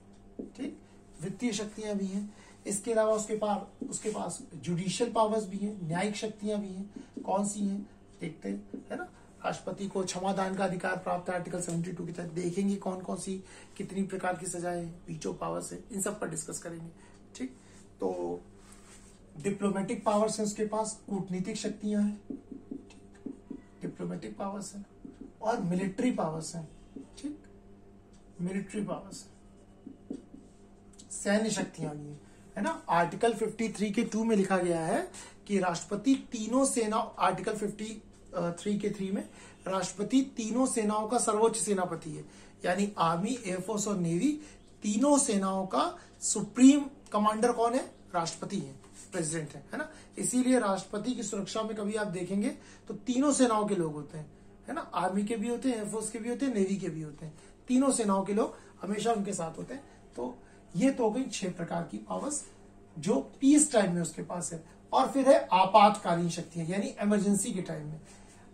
ठीक, वित्तीय शक्तियां भी हैं। इसके अलावा उसके पास जुडिशियल पावर्स भी हैं, न्यायिक शक्तियां भी हैं। कौन सी हैं देखते हैं, है ना। राष्ट्रपति को क्षमादान का अधिकार प्राप्त है आर्टिकल 72 के तहत, देखेंगे कौन कौन सी कितनी प्रकार की सजाएं हैं, वीटो पावर्स है, इन सब पर डिस्कस करेंगे। ठीक, तो डिप्लोमेटिक पावर्स है उसके पास, कूटनीतिक शक्तियां हैं, डिप्लोमेटिक पावर्स है, और मिलिट्री पावर्स है, ठीक, मिलिट्री पावर्स है, सैन्य शक्तियां भी है ना। आर्टिकल 53 के 2 में लिखा गया है कि राष्ट्रपति तीनों सेना, आर्टिकल 53 के 3 में राष्ट्रपति तीनों सेनाओं का सर्वोच्च सेनापति है, यानी आर्मी, एयरफोर्स और नेवी तीनों सेनाओं का सुप्रीम कमांडर कौन है, राष्ट्रपति है, प्रेसिडेंट है ना। इसीलिए राष्ट्रपति की सुरक्षा में कभी आप देखेंगे तो तीनों सेनाओं के लोग होते हैं, है ना, आर्मी के भी होते हैं, एयरफोर्स के भी होते हैं, नेवी के भी होते हैं, तीनों सेनाओं के लोग हमेशा उनके साथ होते हैं। तो ये तो हो गई 6 प्रकार की पावर्स जो पीस टाइम में उसके पास है। और फिर है आपातकालीन शक्तियां, यानी इमरजेंसी के टाइम में।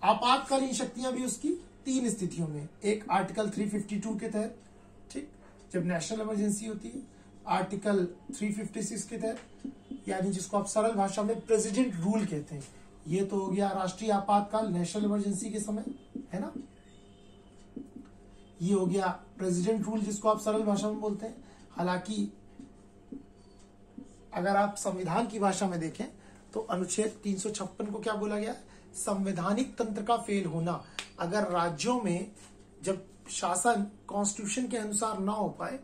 आपातकालीन शक्तियां भी उसकी 3 स्थितियों में, एक आर्टिकल 352 के तहत, ठीक, जब नेशनल इमरजेंसी होती है, आर्टिकल 356 के तहत, यानी जिसको आप सरल भाषा में प्रेसिडेंट रूल कहते हैं। ये तो हो गया राष्ट्रीय आपातकाल, नेशनल इमरजेंसी के समय, है ना। ये हो गया प्रेसिडेंट रूल जिसको आप सरल भाषा में बोलते हैं। हालांकि अगर आप संविधान की भाषा में देखें तो अनुच्छेद 356 को क्या बोला गया है, संवैधानिक तंत्र का फेल होना। अगर राज्यों में जब शासन कॉन्स्टिट्यूशन के अनुसार ना हो पाए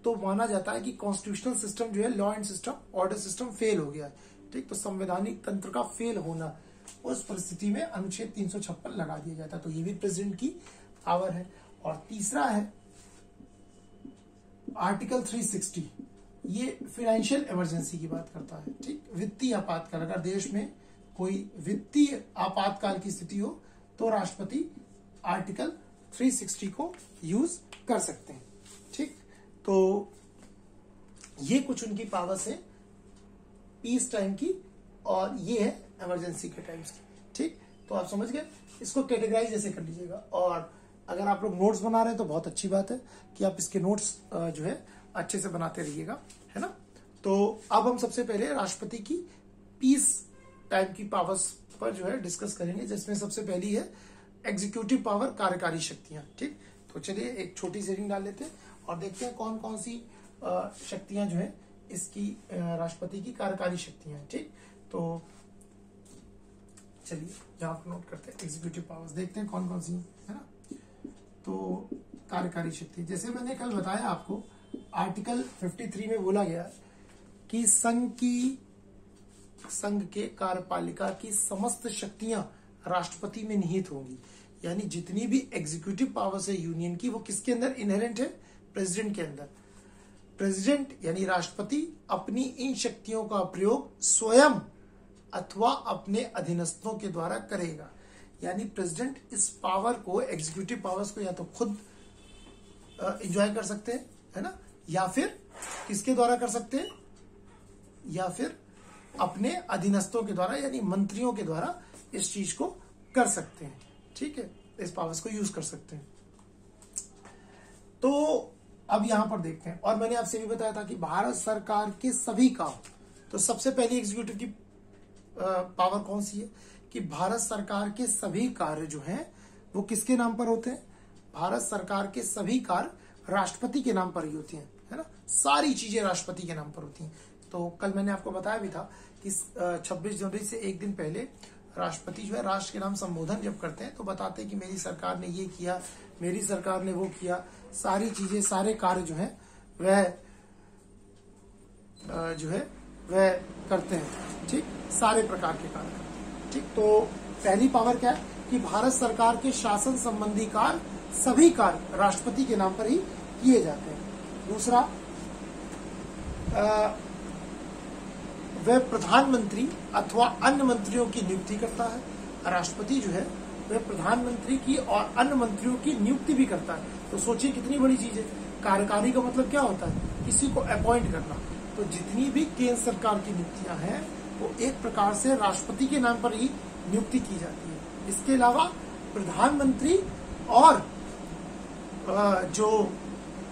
तो माना जाता है कि कॉन्स्टिट्यूशनल सिस्टम जो है, law and system, order system fail हो गया है, ठीक। तो संवैधानिक तंत्र का फेल होना, उस परिस्थिति में अनुच्छेद 356 लगा दिया जाता है। तो ये भी प्रेसिडेंट की पावर है। और तीसरा है आर्टिकल 360, ये फाइनेंशियल इमरजेंसी की बात करता है, ठीक, वित्तीय आपातकाल। अगर देश में कोई वित्तीय आपातकाल की स्थिति हो तो राष्ट्रपति आर्टिकल 360 को यूज कर सकते हैं, ठीक। तो ये कुछ उनकी पावर्स है पीस टाइम की, और ये है इमरजेंसी के टाइम्स की, ठीक। तो आप समझ गए, इसको कैटेगराइज ऐसे कर लीजिएगा। और अगर आप लोग नोट्स बना रहे हैं तो बहुत अच्छी बात है कि आप इसके नोट्स जो है अच्छे से बनाते रहिएगा, है ना। तो अब हम सबसे पहले राष्ट्रपति की पीस टाइम की पावर्स पर जो है डिस्कस करेंगे, जिसमें सबसे पहली है एग्जीक्यूटिव पावर, कार्यकारी शक्तियां। ठीक, तो चलिए एक छोटी सी रिंग डाल लेते हैं और देखते हैं कौन कौन सी शक्तियां जो है इसकी राष्ट्रपति की कार्यकारी शक्तियां। ठीक, तो चलिए यहाँ पर नोट करते हैं एग्जीक्यूटिव पावर्स, देखते हैं कौन कौन सी है ना। तो कार्यकारी शक्ति, जैसे मैंने कल बताया आपको, आर्टिकल 53 में बोला गया कि संघ के कार्यपालिका की समस्त शक्तियां राष्ट्रपति में निहित होंगी। यानी जितनी भी एग्जीक्यूटिव पावर्स है यूनियन की, वो किसके अंदर इनहेरेंट है? प्रेसिडेंट के अंदर। प्रेसिडेंट यानी राष्ट्रपति अपनी इन शक्तियों का प्रयोग स्वयं अथवा अपने अधीनस्थों के द्वारा करेगा। यानी प्रेसिडेंट इस पावर को, एग्जीक्यूटिव पावर्स को, या तो खुद एंजॉय कर सकते हैं, है ना, या फिर किसके द्वारा कर सकते हैं, या फिर अपने अधीनस्थों के द्वारा यानी मंत्रियों के द्वारा इस चीज को कर सकते हैं। ठीक है, इस पावर्स को यूज कर सकते हैं। तो अब यहां पर देखते हैं, और मैंने आपसे भी बताया था कि भारत सरकार के सभी काम, तो सबसे पहली एग्जीक्यूटिव की पावर कौन सी है कि भारत सरकार के सभी कार्य जो हैं वो किसके नाम पर होते हैं? भारत सरकार के सभी कार्य राष्ट्रपति के नाम पर ही होती हैं, है ना। सारी चीजें राष्ट्रपति के नाम पर होती हैं। तो कल मैंने आपको बताया भी था कि 26 जनवरी से एक दिन पहले राष्ट्रपति जो है राष्ट्र के नाम संबोधन जब करते हैं तो बताते हैं कि मेरी सरकार ने ये किया, मेरी सरकार ने वो किया। सारी चीजें, सारे कार्य जो है वह करते हैं। ठीक, सारे प्रकार के कार्य करते हैं। ठीक, तो पहली पावर क्या है कि भारत सरकार के शासन संबंधी कार्य, सभी कार्य राष्ट्रपति के नाम पर ही किए जाते हैं। दूसरा, वह प्रधानमंत्री अथवा अन्य मंत्रियों की नियुक्ति करता है। राष्ट्रपति जो है वह प्रधानमंत्री की और अन्य मंत्रियों की नियुक्ति भी करता है। तो सोचिए कितनी बड़ी चीज है। कार्यकारी का मतलब क्या होता है? किसी को अपॉइंट करना। तो जितनी भी केंद्र सरकार की नियुक्तियां हैं वो एक प्रकार से राष्ट्रपति के नाम पर ही नियुक्ति की जाती है। इसके अलावा प्रधानमंत्री और जो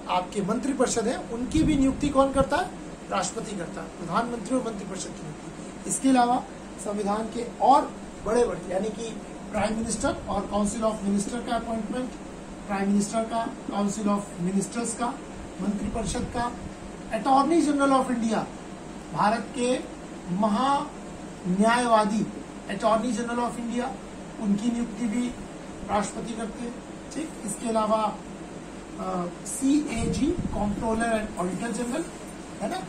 आपके मंत्रिपरिषद है उनकी भी नियुक्ति कौन करता है? राष्ट्रपति करता है, प्रधानमंत्री और मंत्रिपरिषद की नियुक्ति। इसके अलावा संविधान के और बड़े बड़े यानी कि प्राइम मिनिस्टर और काउंसिल ऑफ मिनिस्टर का अपॉइंटमेंट, प्राइम मिनिस्टर का, काउंसिल ऑफ मिनिस्टर्स का, मंत्रिपरिषद का, attorney general of India, Bharat के महान्यायवादी अटॉर्नी जनरल ऑफ इंडिया, उनकी नियुक्ति भी राष्ट्रपति करते हैं। ठीक, इसके अलावा CAG, comptroller and auditor general, है ना,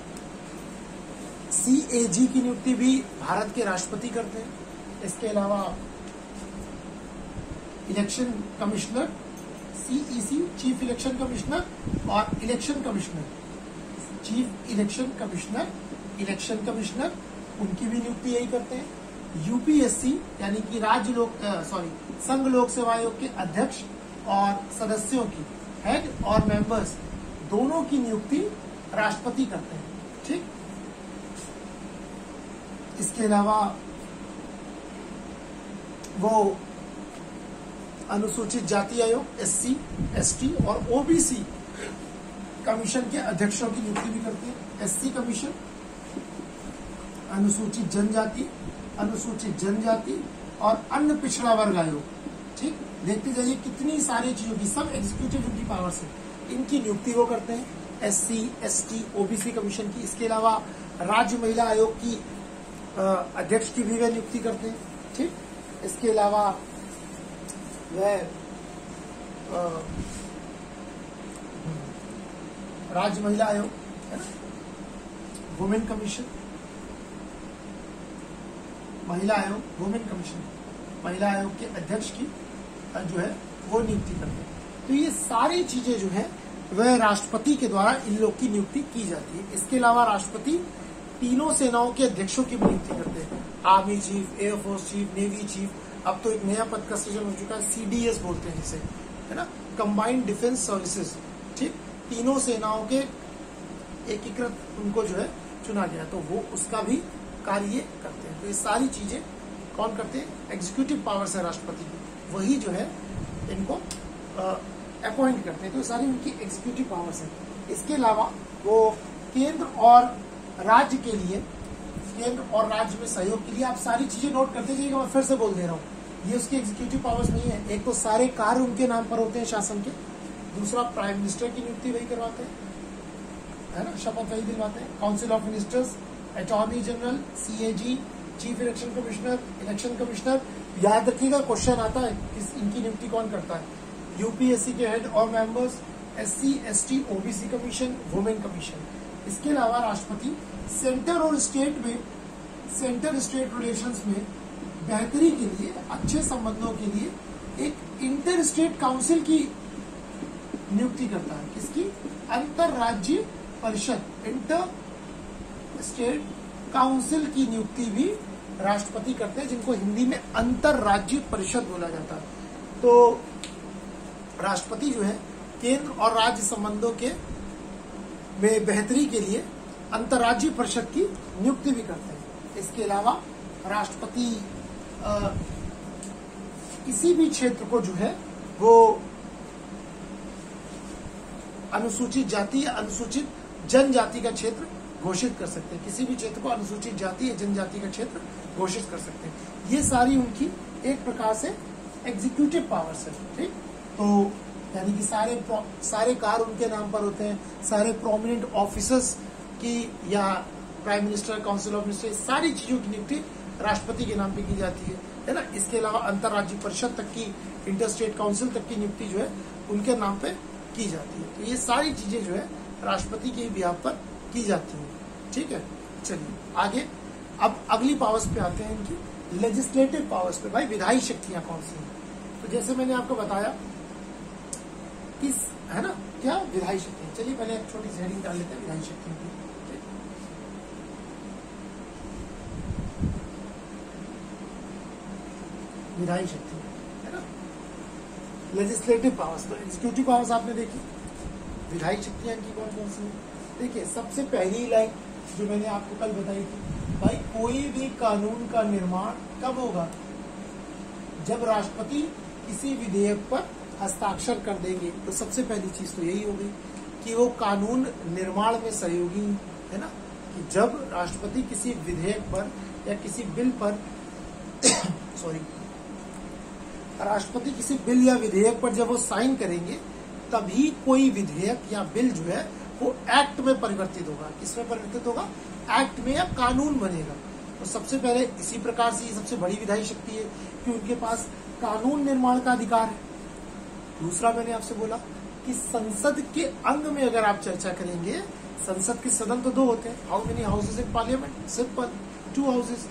CAG की नियुक्ति भी भारत के राष्ट्रपति करते हैं। इसके अलावा election commissioner, CEC, chief election commissioner, और election commissioner, chief election commissioner, election commissioner, उनकी भी नियुक्ति यही करते हैं। UPSC यानी कि संघ लोक सेवा आयोग के अध्यक्ष और सदस्यों की, हेड और मेंबर्स, दोनों की नियुक्ति राष्ट्रपति करते हैं। ठीक, इसके अलावा वो अनुसूचित जाति आयोग, SC, ST और OBC कमीशन के अध्यक्षों की नियुक्ति भी करते हैं। SC कमीशन, अनुसूचित जनजाति और अन्य पिछड़ा वर्ग आयोग। ठीक, देखते जाइए कितनी सारी चीजों की, सब एग्जीक्यूटिव की पावर्स है, इनकी नियुक्ति वो करते हैं। SC, ST, OBC कमीशन की। इसके अलावा राज्य महिला आयोग की अध्यक्ष की भी वे नियुक्ति करते हैं। ठीक, इसके अलावा वह राज्य महिला आयोग, है ना, वुमेन कमीशन, महिला आयोग, वुमेन कमीशन, महिला आयोग के अध्यक्ष की जो है वो नियुक्ति करते हैं। तो ये सारी चीजें जो है वह राष्ट्रपति के द्वारा इन लोग की नियुक्ति की जाती है। इसके अलावा राष्ट्रपति तीनों सेनाओं के अध्यक्षों की भी नियुक्ति करते हैं। Army chief, air force chief, navy chief. अब तो एक नया पद का सृजन हो चुका है, CDS बोलते हैं इसे, है ना, कंबाइंड डिफेंस सर्विसेज। ठीक, तीनों सेनाओं के एकीकृत उनको जो है चुना गया, तो वो उसका भी कार्य करते हैं। तो ये सारी चीजें कौन करते हैं? एग्जीक्यूटिव पावर्स है राष्ट्रपति की, वही जो है इनको अपॉइंट करते हैं। तो सारी उनकी एग्जीक्यूटिव पावर्स है। इसके अलावा वो केंद्र और राज्य के लिए, केंद्र और राज्य में सहयोग के लिए, आप सारी चीजें नोट करते जाइएगा, मैं फिर से बोल दे रहा हूँ, ये उसकी एग्जीक्यूटिव पावर्स नहीं है। एक तो सारे कार्य उनके नाम पर होते हैं शासन के, दूसरा प्राइम मिनिस्टर की नियुक्ति वही करवाते हैं, है ना, शपथ वही दिलवाते हैं। Council of ministers, attorney general, CAG, chief election commissioner, election commissioner. याद रखिएगा क्वेश्चन आता है इनकी नियुक्ति कौन करता है। यूपीएससी के हेड और members, SC, ST, OBC commission, women commission. इसके अलावा राष्ट्रपति सेंटर और स्टेट में, सेंटर स्टेट रिलेशंस में बेहतरी के लिए, अच्छे संबंधों के लिए एक इंटर स्टेट काउंसिल की नियुक्ति करता है। किसकी? अंतरराज्यीय परिषद, इंटर स्टेट काउंसिल की नियुक्ति भी राष्ट्रपति करते हैं, जिनको हिंदी में अंतरराज्यीय परिषद बोला जाता है। तो राष्ट्रपति जो है केंद्र और राज्य संबंधों के में बेहतरी के लिए अंतरराज्यीय परिषद की नियुक्ति भी करते हैं। इसके अलावा राष्ट्रपति किसी भी क्षेत्र को जो है वो अनुसूचित जाति या अनुसूचित जनजाति का क्षेत्र घोषित कर सकते हैं। किसी भी क्षेत्र को अनुसूचित जाति या जनजाति का क्षेत्र घोषित कर सकते हैं। ये सारी उनकी एक प्रकार से एग्जीक्यूटिव पावर्स है। ठीक, तो यानी कि सारे कार्य उनके नाम पर होते हैं। सारे प्रोमिनेंट ऑफिसर्स की या prime minister, council of minister, सारी चीजों की नियुक्ति राष्ट्रपति के नाम पे की जाती है ना। इसके अलावा अंतरराज्यीय परिषद तक की, इंटर स्टेट काउंसिल तक की नियुक्ति जो है उनके नाम पे की जाती है। तो ये सारी चीजें जो है राष्ट्रपति के बिहाफ पर की जाती है। ठीक है, चलिए आगे। अब अगली पावर्स पे आते हैं, इनकी लेजिस्लेटिव पावर्स पे। भाई विधायी शक्तियां कौन सी हैं? तो जैसे मैंने आपको बताया कि है ना, क्या विधायी शक्तियां। चलिए पहले एक छोटी सी हेडिंग डाल लेते हैं विधायी शक्तियों की। विधायी शक्ति है ना, लेजिस्लेटिव पावर्स। तो एग्जीक्यूटिव पावर्स आपने देखी, विधायी शक्तियां की कौन कौन सी है? देखिए सबसे पहली लाइन जो मैंने आपको कल बताई थी, भाई कोई भी कानून का निर्माण कब होगा? जब राष्ट्रपति किसी विधेयक पर हस्ताक्षर कर देंगे। तो सबसे पहली चीज तो यही होगी कि वो कानून निर्माण में सहयोगी है ना, कि जब राष्ट्रपति किसी विधेयक पर या किसी बिल पर सॉरी, राष्ट्रपति किसी बिल या विधेयक पर जब वो साइन करेंगे, तभी कोई विधेयक या बिल जो है वो एक्ट में परिवर्तित होगा। किसमें परिवर्तित होगा? एक्ट में या कानून बनेगा। तो सबसे पहले इसी प्रकार से ये सबसे बड़ी विधायी शक्ति है कि उनके पास कानून निर्माण का अधिकार है। दूसरा मैंने आपसे बोला कि संसद के अंग में अगर आप चर्चा करेंगे, संसद के सदन तो 2 होते हैं। How many houses in parliament? Simple 2 houses,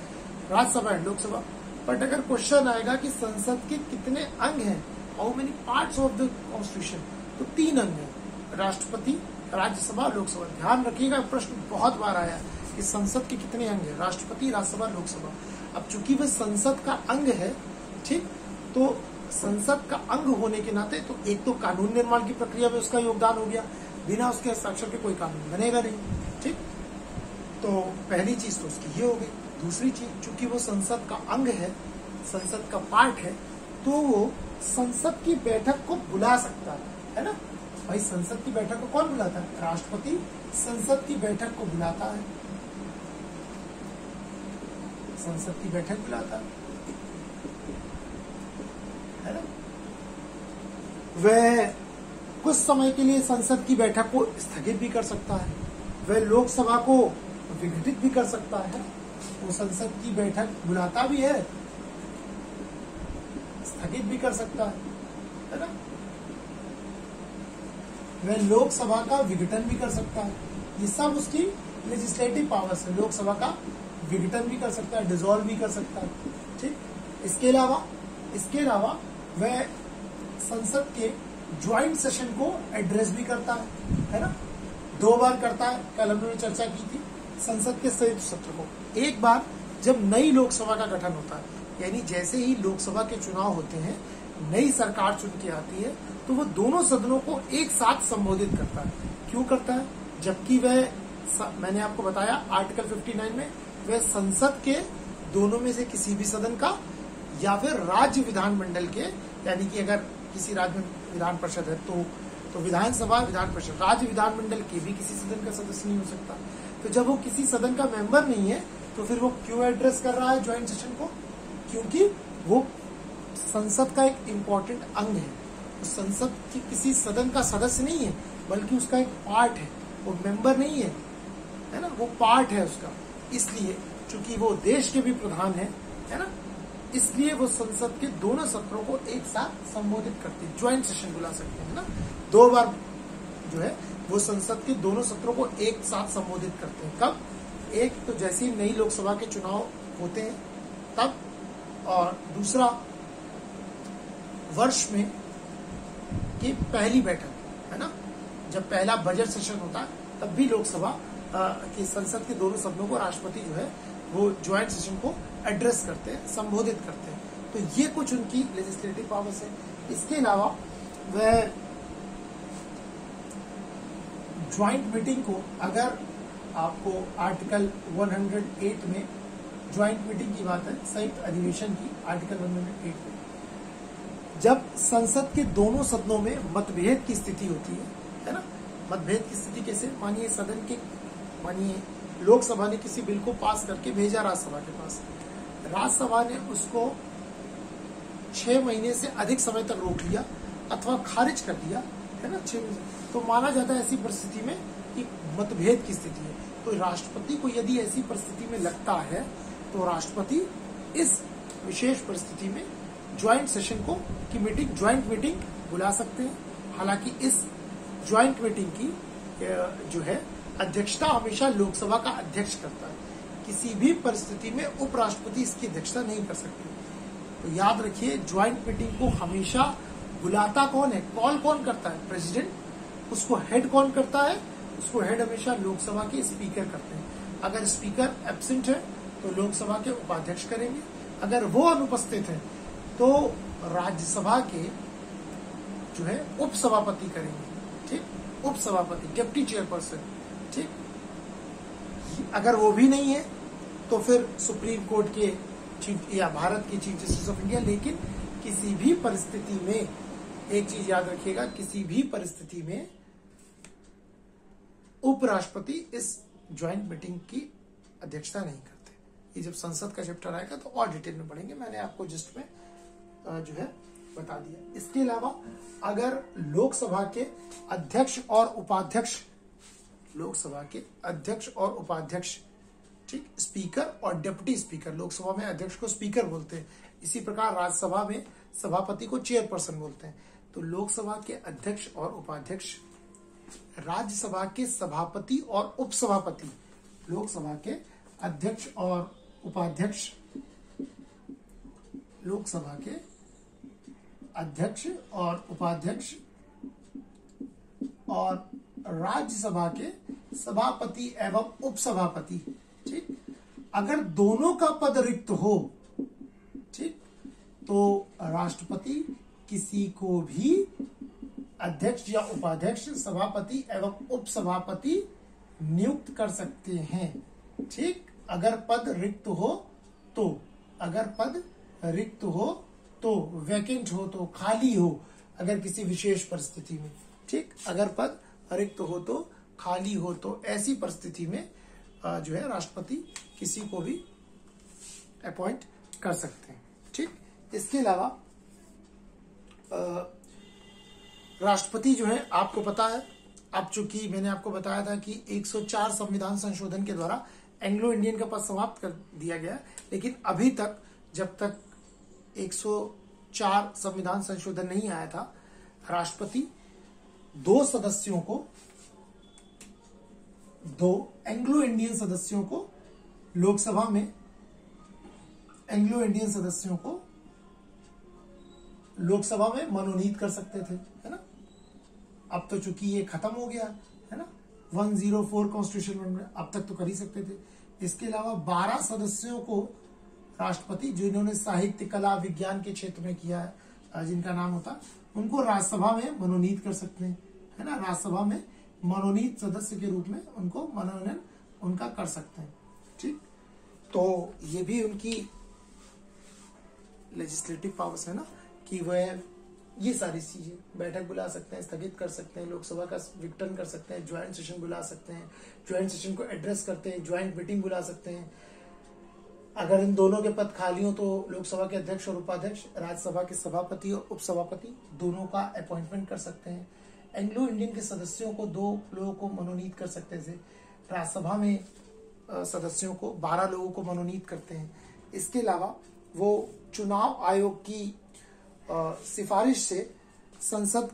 Rajya Sabha and Lok Sabha. But अगर क्वेश्चन आएगा कि संसद के कितने अंग हैं, how many parts of the constitution, तो 3 अंग हैं, राष्ट्रपति, राज्यसभा, लोकसभा। ध्यान रखिएगा, प्रश्न बहुत बार आया कि संसद के कितने अंग हैं, राष्ट्रपति, राज्यसभा, लोकसभा। अब चूंकि वह संसद का अंग है, ठीक, तो संसद का अंग होने के नाते तो एक तो कानून निर्माण की प्रक्रिया में उसका योगदान हो गया, बिना उसके हस्ताक्षर के कोई कानून बनेगा नहीं। ठीक, तो पहली चीज तो उसकी ये हो गई। दूसरी चीज, चूंकि वो संसद का अंग है, संसद का पार्ट है, तो वो संसद की बैठक को बुला सकता है ना। भाई संसद की बैठक को कौन बुलाता है? राष्ट्रपति संसद की बैठक को बुलाता है, संसद की बैठक बुलाता है ना। वह कुछ समय के लिए संसद की बैठक को स्थगित भी कर सकता है, वह लोकसभा को विघटित भी कर सकता है। वो संसद की बैठक बुलाता भी है, स्थगित भी कर सकता है ना। वह लोकसभा का विघटन भी कर सकता है। ये सब उसकी लेजिस्लेटिव पावर्स है। लोकसभा का विघटन भी कर सकता है, डिसॉल्व भी कर सकता है। ठीक, इसके अलावा वह संसद के ज्वाइंट सेशन को एड्रेस भी करता है ना। 2 बार करता है, कल हमने चर्चा की थी। संसद के संयुक्त सत्र को एक बार जब नई लोकसभा का गठन होता है, यानी जैसे ही लोकसभा के चुनाव होते हैं, नई सरकार चुन के आती है, तो वो दोनों सदनों को एक साथ संबोधित करता है। क्यों करता है? जबकि वह, मैंने आपको बताया आर्टिकल 59 में, वह संसद के दोनों में से किसी भी सदन का या फिर राज्य विधानमंडल के, यानी कि अगर किसी राज्य में विधान परिषद है तो विधानसभा, विधान परिषद, राज्य विधानमंडल के भी किसी सदन का सदस्य नहीं हो सकता। तो जब वो किसी सदन का मेंबर नहीं है, तो फिर वो क्यों एड्रेस कर रहा है ज्वाइंट सेशन को? क्योंकि वो संसद का एक इम्पोर्टेंट अंग है। तो संसद की किसी सदन का सदस्य नहीं है, बल्कि उसका एक पार्ट है, वो मेंबर नहीं है ना, वो पार्ट है उसका। इसलिए चूंकि वो देश के भी प्रधान है ना, इसलिए वो संसद के दोनों सत्रों को एक साथ संबोधित करते हैं, ज्वाइंट सेशन बुला सकते हैं ना। 2 बार जो है वो संसद के दोनों सत्रों को एक साथ संबोधित करते हैं। कब? एक तो जैसे ही नई लोकसभा के चुनाव होते हैं तब, और दूसरा वर्ष में की पहली बैठक है ना, जब पहला बजट सेशन होता है तब भी लोकसभा की संसद के दोनों सदनों को राष्ट्रपति जो है वो ज्वाइंट सेशन को एड्रेस करते हैं, संबोधित करते हैं। तो ये कुछ उनकी लेजिस्लेटिव पावर्स है। इसके अलावा वह ज्वाइंट मीटिंग को, अगर आपको आर्टिकल 108 में ज्वाइंट मीटिंग की बात है, संयुक्त अधिवेशन की, आर्टिकल 108 में जब संसद के दोनों सदनों में मतभेद की स्थिति होती है ना। मतभेद की स्थिति कैसे? मानिए लोकसभा ने किसी बिल को पास करके भेजा राज्यसभा के पास, राज्यसभा ने उसको 6 महीने से अधिक समय तक रोक लिया अथवा खारिज कर दिया है ना, 6 महीने, तो माना जाता है ऐसी परिस्थिति में कि मतभेद की स्थिति है। तो राष्ट्रपति को यदि ऐसी परिस्थिति में लगता है तो राष्ट्रपति इस विशेष परिस्थिति में ज्वाइंट सेशन को की मीटिंग, ज्वाइंट मीटिंग बुला सकते हैं। हालांकि इस ज्वाइंट मीटिंग की जो है अध्यक्षता हमेशा लोकसभा का अध्यक्ष करता है। किसी भी परिस्थिति में उपराष्ट्रपति इसकी अध्यक्षता नहीं कर सकते। तो याद रखिए, ज्वाइंट मीटिंग को हमेशा बुलाता कौन है, कॉल कौन करता है? प्रेसिडेंट। उसको हेड कौन करता है? उसको हेड हमेशा लोकसभा के स्पीकर करते हैं। अगर स्पीकर एब्सेंट है तो लोकसभा के उपाध्यक्ष करेंगे, अगर वो अनुपस्थित है तो राज्यसभा के जो है उपसभापति करेंगे। ठीक, उपसभापति, डिप्टी चेयरपर्सन। ठीक, अगर वो भी नहीं है तो फिर सुप्रीम कोर्ट के चीफ या भारत के चीफ जस्टिस ऑफ इंडिया। लेकिन किसी भी परिस्थिति में एक चीज याद रखिएगा, किसी भी परिस्थिति में उपराष्ट्रपति इस ज्वाइंट मीटिंग की अध्यक्षता नहीं करते। ये जब संसद का चैप्टर आएगा तो और डिटेल में पढ़ेंगे, मैंने आपको जस्ट में जो है बता दिया। इसके अलावा अगर लोकसभा के अध्यक्ष और उपाध्यक्ष, लोकसभा के अध्यक्ष और उपाध्यक्ष, ठीक, स्पीकर और डिप्टी स्पीकर, लोकसभा में अध्यक्ष को स्पीकर बोलते हैं, इसी प्रकार राज्यसभा में सभापति को चेयरपर्सन बोलते हैं। तो लोकसभा के अध्यक्ष और उपाध्यक्ष, राज्यसभा के सभापति और उपसभापति, लोकसभा के अध्यक्ष और उपाध्यक्ष, लोकसभा के अध्यक्ष और उपाध्यक्ष, और राज्यसभा के सभापति एवं उपसभापति। ठीक, अगर दोनों का पद रिक्त हो, ठीक, तो राष्ट्रपति किसी को भी अध्यक्ष या उपाध्यक्ष, सभापति एवं उपसभापति नियुक्त कर सकते हैं। ठीक, अगर पद रिक्त हो तो, अगर पद रिक्त हो तो, वैकेंट हो तो, खाली हो अगर किसी विशेष परिस्थिति में। ठीक, अगर पद रिक्त हो तो, खाली हो तो, ऐसी परिस्थिति में जो है राष्ट्रपति किसी को भी अपॉइंट कर सकते हैं। ठीक, इसके अलावा राष्ट्रपति जो है आपको पता है, अब चूंकि मैंने आपको बताया था कि 104 संविधान संशोधन के द्वारा एंग्लो इंडियन का पद समाप्त कर दिया गया, लेकिन अभी तक जब तक 104 संविधान संशोधन नहीं आया था, राष्ट्रपति 2 सदस्यों को, 2 एंग्लो इंडियन सदस्यों को लोकसभा में, एंग्लो इंडियन सदस्यों को लोकसभा में मनोनीत कर सकते थे, है ना। अब तो चूंकि ये खत्म हो गया है ना, 104 कॉन्स्टिट्यूशन में, अब तक तो कर ही सकते थे। इसके अलावा 12 सदस्यों को राष्ट्रपति, जिन्होंने साहित्य, कला, विज्ञान के क्षेत्र में किया है, जिनका नाम होता, उनको राज्यसभा में मनोनीत कर सकते हैं, है ना। राज्यसभा में मनोनीत सदस्य के रूप में उनको मनोनयन उनका कर सकते हैं। ठीक, तो ये भी उनकी लेजिस्लेटिव पावर्स है ना, कि वह ये सारी चीजें, बैठक बुला सकते हैं, स्थगित कर सकते हैं, लोकसभा का विघटन कर सकते हैं, ज्वाइंट सेशन बुला सकते हैं, ज्वाइंट सेशन को एड्रेस करते हैं, ज्वाइंट मीटिंग बुला सकते हैं, अगर इन दोनों के पद खाली हो तो लोकसभा के अध्यक्ष और उपाध्यक्ष, राज्यसभा के सभापति और उपसभापति दोनों का अपॉइंटमेंट कर सकते हैं। एंग्लो इंडियन के सदस्यों को 2 लोगों को मनोनीत कर सकते हैं। राज्यसभा में सदस्यों को 12 लोगों को मनोनीत करते हैं। इसके अलावा वो चुनाव आयोग की सिफारिश से संसद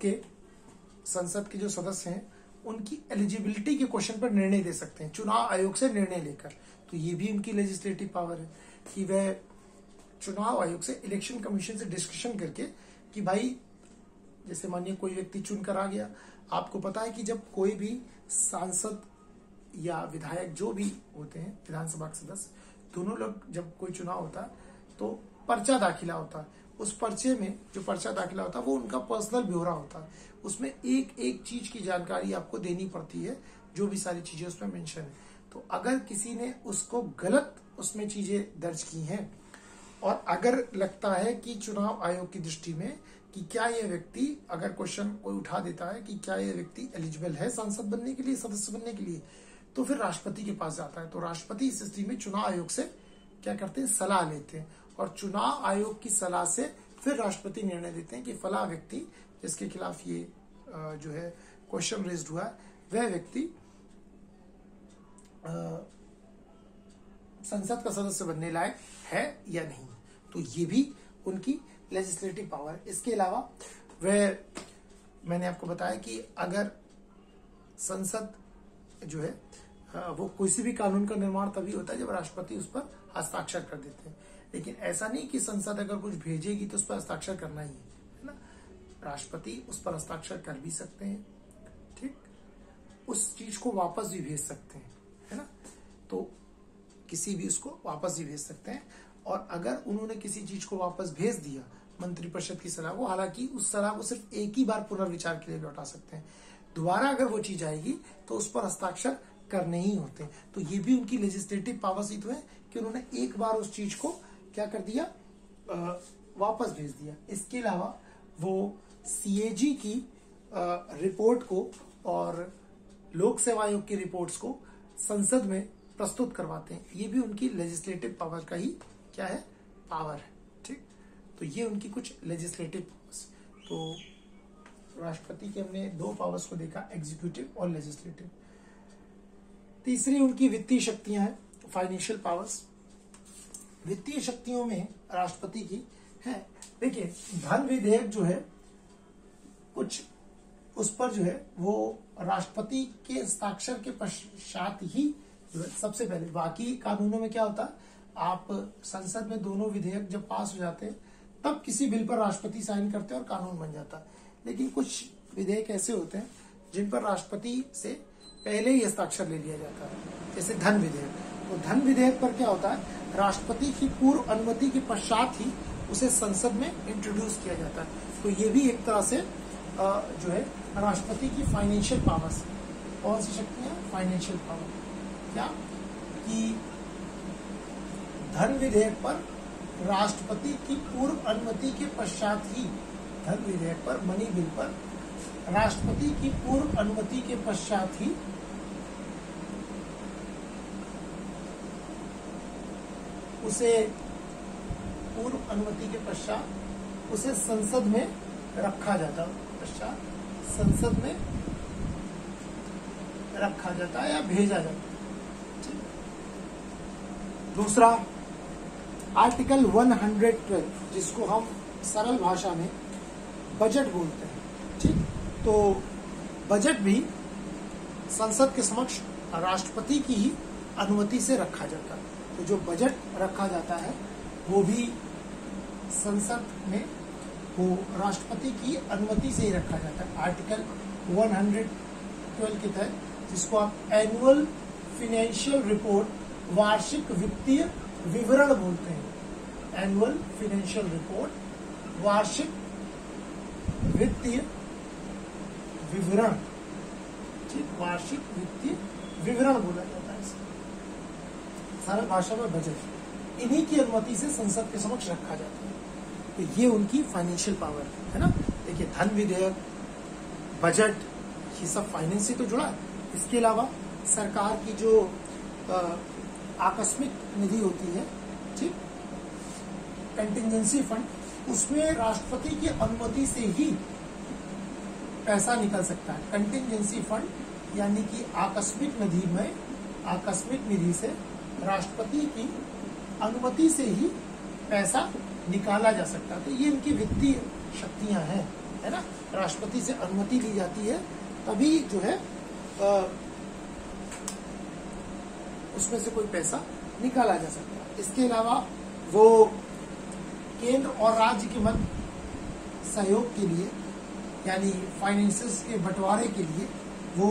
के जो सदस्य हैं उनकी एलिजिबिलिटी के क्वेश्चन पर निर्णय दे सकते हैं, चुनाव आयोग से निर्णय लेकर। तो ये भी उनकी लेजिस्लेटिव पावर है कि वह चुनाव आयोग से, इलेक्शन कमीशन से डिस्कशन करके कि भाई जैसे मानिए कोई व्यक्ति चुन कर आ गया, आपको पता है कि जब कोई भी सांसद या विधायक जो भी होते हैं, विधानसभा के सदस्य, दोनों लोग जब कोई चुनाव होता है तो पर्चा दाखिला होता है। उस पर्चे में जो पर्चा दाखिला होता है वो उनका पर्सनल ब्यौरा होता है। उसमें एक एक चीज की जानकारी आपको देनी पड़ती है, जो भी सारी चीजें उसमें मेंशन है। तो अगर किसी ने उसको गलत उसमें चीजें दर्ज की हैं और अगर लगता है कि चुनाव आयोग की दृष्टि में कि क्या यह व्यक्ति, अगर क्वेश्चन कोई उठा देता है कि क्या यह व्यक्ति एलिजिबल है सांसद बनने के लिए, सदस्य बनने के लिए, तो फिर राष्ट्रपति के पास जाता है। तो राष्ट्रपति इस स्थिति में चुनाव आयोग से क्या करते हैं, सलाह लेते हैं और चुनाव आयोग की सलाह से फिर राष्ट्रपति निर्णय देते हैं कि फला व्यक्ति जिसके खिलाफ ये जो है क्वेश्चन रेज्ड हुआ है, वह व्यक्ति संसद का सदस्य बनने लायक है या नहीं। तो ये भी उनकी लेजिस्लेटिव पावर है। इसके अलावा वह, मैंने आपको बताया कि अगर संसद जो है वो किसी भी कानून का निर्माण तभी होता है जब राष्ट्रपति उस पर हस्ताक्षर कर देते हैं। लेकिन ऐसा नहीं कि संसद अगर कुछ भेजेगी तो उस पर हस्ताक्षर करना ही है ना, राष्ट्रपति उस पर हस्ताक्षर कर भी सकते हैं, ठीक, उस चीज को वापस भी भेज सकते हैं, है ना। तो किसी भी उसको वापस भी भेज सकते हैं। और अगर उन्होंने किसी चीज को वापस भेज दिया मंत्रिपरिषद की सलाह को, हालांकि उस सलाह को सिर्फ एक ही बार पुनर्विचार के लिए लौटा सकते हैं, दोबारा अगर वो चीज आएगी तो उस पर हस्ताक्षर करने ही होते हैं। तो ये भी उनकी लेजिस्लेटिव पावर सिद्ध हुए कि उन्होंने एक बार उस चीज को क्या कर दिया, वापस भेज दिया। इसके अलावा वो सीएजी की रिपोर्ट को और लोक सेवा आयोग की रिपोर्ट्स को संसद में प्रस्तुत करवाते हैं। ये भी उनकी लेजिस्लेटिव पावर का ही क्या है, पावर है, ठीक। तो ये उनकी कुछ लेजिस्लेटिव पावर्स। तो राष्ट्रपति के हमने 2 पावर्स को देखा, एग्जीक्यूटिव और लेजिस्लेटिव। तीसरी उनकी वित्तीय शक्तियां हैं, फाइनेंशियल पावर्स। वित्तीय शक्तियों में राष्ट्रपति की है, देखिए धन विधेयक जो है कुछ उस पर जो है वो राष्ट्रपति के हस्ताक्षर के पश्चात ही जो है, सबसे पहले, बाकी कानूनों में क्या होता है, आप संसद में दोनों विधेयक जब पास हो जाते हैं तब किसी बिल पर राष्ट्रपति साइन करते हैं और कानून बन जाता है। लेकिन कुछ विधेयक ऐसे होते हैं जिन पर राष्ट्रपति से पहले ही हस्ताक्षर ले लिया जाता है, जैसे धन विधेयक। तो धन विधेयक पर क्या होता है, राष्ट्रपति की पूर्व अनुमति के पश्चात ही उसे संसद में इंट्रोड्यूस किया जाता है। तो ये भी एक तरह से जो है राष्ट्रपति की फाइनेंशियल पावर्स। कौन सी शक्तियां, फाइनेंशियल पावर, क्या कि धन विधेयक पर राष्ट्रपति की पूर्व अनुमति के पश्चात ही, धन विधेयक पर, मनी बिल पर राष्ट्रपति की पूर्व अनुमति के पश्चात ही उसे, पूर्व अनुमति के पश्चात उसे संसद में रखा जाता है, पश्चात संसद में रखा जाता है या भेजा जाता है। दूसरा आर्टिकल 112 जिसको हम सरल भाषा में बजट बोलते हैं, ठीक। तो बजट भी संसद के समक्ष राष्ट्रपति की ही अनुमति से रखा जाता है। तो जो बजट रखा जाता है वो भी संसद में वो राष्ट्रपति की अनुमति से ही रखा जाता है। आर्टिकल 112 के तहत, जिसको आप एनुअल फाइनेंशियल रिपोर्ट, वार्षिक वित्तीय विवरण बोलते हैं। एनुअल फाइनेंशियल रिपोर्ट, वार्षिक वित्तीय विवरण, ठीक, वार्षिक वित्तीय विवरण बोला जाता है इसे, सरल भाषा में बजट। इन्हीं की अनुमति से संसद के समक्ष रखा जाता है। तो ये उनकी फाइनेंशियल पावर है ना। देखिए धन विधेयक, बजट, ये सब फाइनेंस से तो जुड़ा है। इसके अलावा सरकार की जो आकस्मिक निधि होती है ठीक। कंटिजेंसी फंड, उसमें राष्ट्रपति की अनुमति से ही पैसा निकल सकता है। कंटिजेंसी फंड यानी कि आकस्मिक निधि में, आकस्मिक निधि से राष्ट्रपति की अनुमति से ही पैसा निकाला जा सकता है। तो ये इनकी वित्तीय शक्तियां हैं, है ना। राष्ट्रपति से अनुमति ली जाती है तभी जो है उसमें से कोई पैसा निकाला जा सकता है। इसके अलावा वो केंद्र और राज्य के मध्य सहयोग के लिए यानी फाइनेंसेस के बंटवारे के लिए वो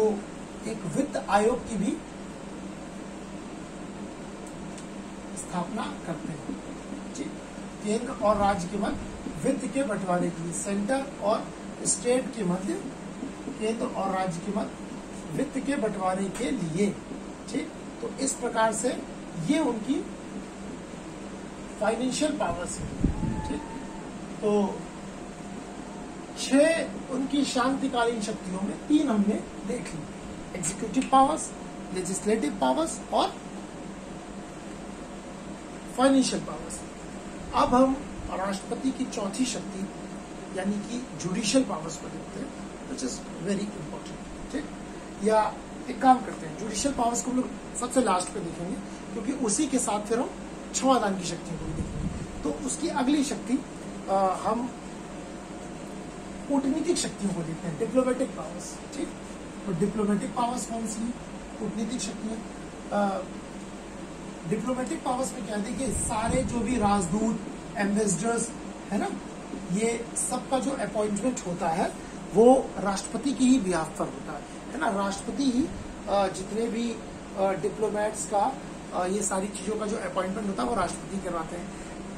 एक वित्त आयोग की भी स्थापना करते हैं। केंद्र और राज्य के मध्य वित्त के बंटवारे के लिए, सेंटर और स्टेट के मध्य, केंद्र और राज्य के मध्य वित्त के बंटवारे के लिए, ठीक। तो इस प्रकार से ये उनकी फाइनेंशियल पावर्स है, ठीक। तो 6 उनकी शांतिकालीन शक्तियों में 3 हमने देख ली, एग्जीक्यूटिव पावर्स, लेजिस्लेटिव पावर्स और फाइनेंशियल पावर्स। अब हम राष्ट्रपति की चौथी शक्ति यानी कि जुडिशियल पावर्स को देखते हैं, विच इज वेरी इंपॉर्टेंट, ठीक। या एक काम करते हैं, जुडिशियल पावर्स को हम लोग सबसे लास्ट पे देखेंगे क्योंकि उसी के साथ फिर हम क्षमादान की शक्तियों को भी देखेंगे। तो उसकी अगली शक्ति हम कूटनीतिक शक्तियों को देखते हैं, डिप्लोमेटिक पावर्स, ठीक। तो डिप्लोमेटिक पावर्स कौन सी, कूटनीतिक शक्तियां। डिप्लोमेटिक पावर्स में क्या देखिए, सारे जो भी राजदूत, एम्बेसडर्स, है ना, ये सबका जो अपॉइंटमेंट होता है वो राष्ट्रपति की ही बिहाफ पर होता है ना। राष्ट्रपति ही जितने भी डिप्लोमेट्स का ये सारी चीजों का जो अपॉइंटमेंट होता है वो राष्ट्रपति करवाते हैं।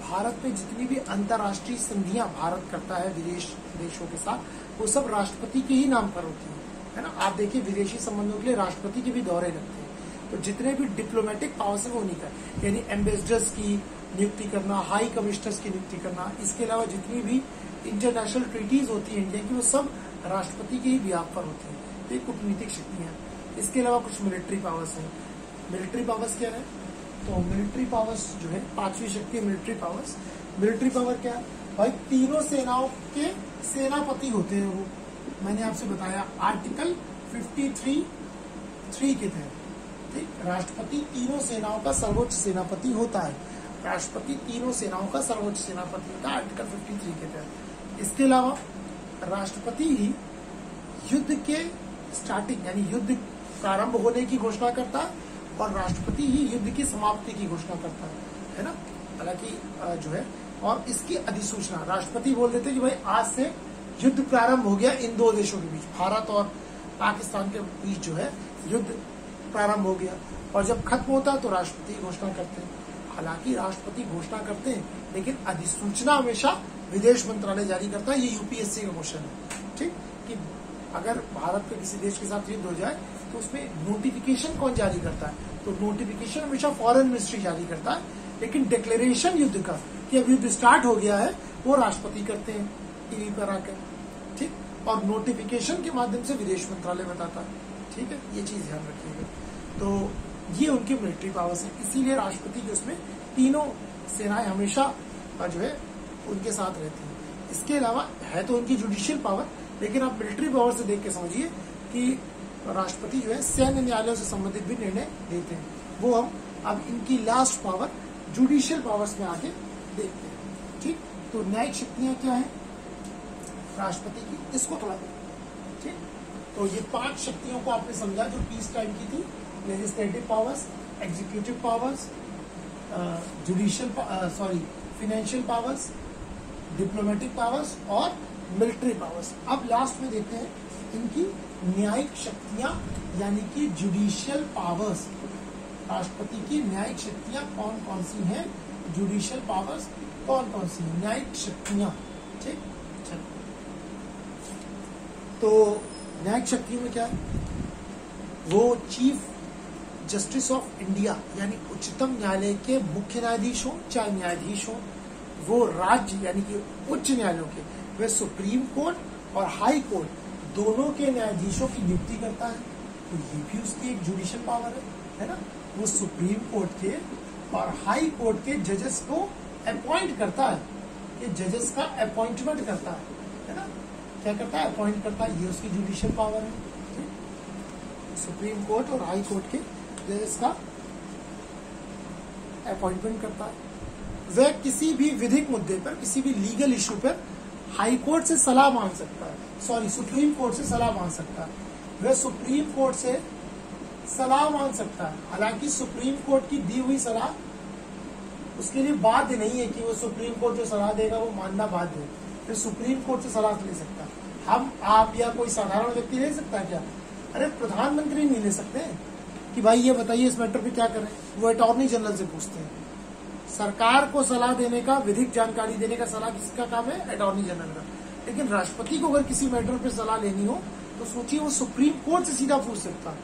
भारत में जितनी भी अंतर्राष्ट्रीय संधियां भारत करता है विदेश देशों के साथ, वो सब राष्ट्रपति के ही नाम पर होती है ना। आप देखिए विदेशी संबंधों के लिए राष्ट्रपति के भी दौरे लगते हैं। तो जितने भी डिप्लोमेटिक पावर्स है वो नहीं कर, यानी एम्बेसडर्स की नियुक्ति करना, हाई कमिश्नर्स की नियुक्ति करना, इसके अलावा जितनी भी इंटरनेशनल ट्रीटीज होती है इंडिया की, वो सब राष्ट्रपति के ही बिहाफ पर होती है। तो ये कूटनीतिक शक्ति है। इसके अलावा कुछ मिलिट्री पावर्स हैं। मिलिट्री पावर्स क्या है, तो मिलिट्री पावर्स जो है 5वीं शक्ति है मिलिट्री पावर्स। मिलिट्री पावर क्या है भाई, तीनों सेनाओं के सेनापति होते हैं वो। मैंने आपसे बताया आर्टिकल 53(3) के तहत, ठीक। राष्ट्रपति तीनों सेनाओं का सर्वोच्च सेनापति होता है। राष्ट्रपति तीनों सेनाओं का सर्वोच्च सेनापति होता है आर्टिकल 53 के तहत। इसके अलावा राष्ट्रपति ही युद्ध के स्टार्टिंग यानी युद्ध प्रारंभ होने की घोषणा करता है और राष्ट्रपति ही युद्ध की समाप्ति की घोषणा करता है ना। हालांकि जो है, और इसकी अधिसूचना राष्ट्रपति बोल देते हैं कि भाई आज से युद्ध प्रारंभ हो गया इन 2 देशों के बीच, भारत और पाकिस्तान के बीच जो है युद्ध प्रारंभ हो गया। और जब खत्म होता है तो राष्ट्रपति घोषणा करते हैं। हालांकि राष्ट्रपति घोषणा करते हैं लेकिन अधिसूचना हमेशा विदेश मंत्रालय जारी करता है। ये यूपीएससी का क्वेश्चन है, ठीक। कि अगर भारत के किसी देश के साथ युद्ध हो जाए तो उसमें नोटिफिकेशन कौन जारी करता है, तो नोटिफिकेशन हमेशा फॉरेन मिनिस्ट्री जारी करता है, लेकिन डिक्लेरेशन युद्ध का कि अब युद्ध स्टार्ट हो गया है वो राष्ट्रपति करते हैं टीवी पर आकर, ठीक। और नोटिफिकेशन के माध्यम से विदेश मंत्रालय बताता है, ठीक है। ये चीज ध्यान रखिएगा। तो ये उनकी मिलिट्री पावर्स है, इसीलिए राष्ट्रपति के उसमें तीनों सेनाएं हमेशा जो है उनके साथ रहती हैं। इसके अलावा है तो उनकी जुडिशियल पावर, लेकिन आप मिलिट्री पावर से देख के समझिए कि राष्ट्रपति जो है सैन्य न्यायालयों से संबंधित भी निर्णय लेते हैं। वो हम अब इनकी लास्ट पावर जुडिशियल पावर्स में आगे देखते हैं, ठीक। तो न्यायिक शक्तियां क्या है राष्ट्रपति की, इसको थोड़ा ठीक। तो ये 5 शक्तियों को आपने समझा जो पीस टाइम की थी, legislative powers, executive powers, judicial financial powers, diplomatic powers और मिलिट्री पावर्स। अब लास्ट में देखते हैं इनकी न्यायिक शक्तियां यानी कि जुडिशियल पावर्स। राष्ट्रपति की न्यायिक शक्तियां कौन कौन सी हैं, जुडिशियल पावर्स कौन कौन सी हैं, न्यायिक शक्तियां, ठीक। तो न्यायिक शक्तियों में क्या है, वो चीफ जस्टिस ऑफ इंडिया यानी उच्चतम न्यायालय के मुख्य न्यायाधीश हो चाहे न्यायाधीश हो, वो राज्य यानी कि उच्च न्यायालयों के, वे सुप्रीम कोर्ट और हाई कोर्ट दोनों के न्यायाधीशों की नियुक्ति करता है। तो ये भी उसकी एक जुडिशियल पावर है ना। वो सुप्रीम कोर्ट के और हाई कोर्ट के जजेस को अपॉइंट करता है, ये जजेस का अपॉइंटमेंट करता है ना, क्या करता है, अपॉइंट करता है, ये उसकी जुडिशियल पावर है। सुप्रीम कोर्ट और हाई कोर्ट के जजेस का अपॉइंटमेंट करता है। वह किसी भी विधिक मुद्दे पर, किसी भी लीगल इश्यू पर हाई कोर्ट से सलाह मांग सकता है, सॉरी सुप्रीम कोर्ट से सलाह मांग सकता है। वह सुप्रीम कोर्ट से सलाह मांग सकता है, हालांकि सुप्रीम कोर्ट की दी हुई सलाह उसके लिए बाध्य नहीं है कि वो सुप्रीम कोर्ट जो सलाह देगा वो मानना बाध्य है। फिर सुप्रीम कोर्ट से सलाह ले सकता है। हम, आप या कोई साधारण व्यक्ति ले सकता है क्या? अरे प्रधानमंत्री नहीं ले सकते कि भाई ये बताइए इस मैटर पे क्या करें, वो अटॉर्नी जनरल से पूछते हैं। सरकार को सलाह देने का, विधिक जानकारी देने का सलाह किसका काम है? अटॉर्नी जनरल का। लेकिन राष्ट्रपति को अगर किसी मैटर पे सलाह लेनी हो तो सोचिए वो सुप्रीम कोर्ट से सीधा पूछ सकता है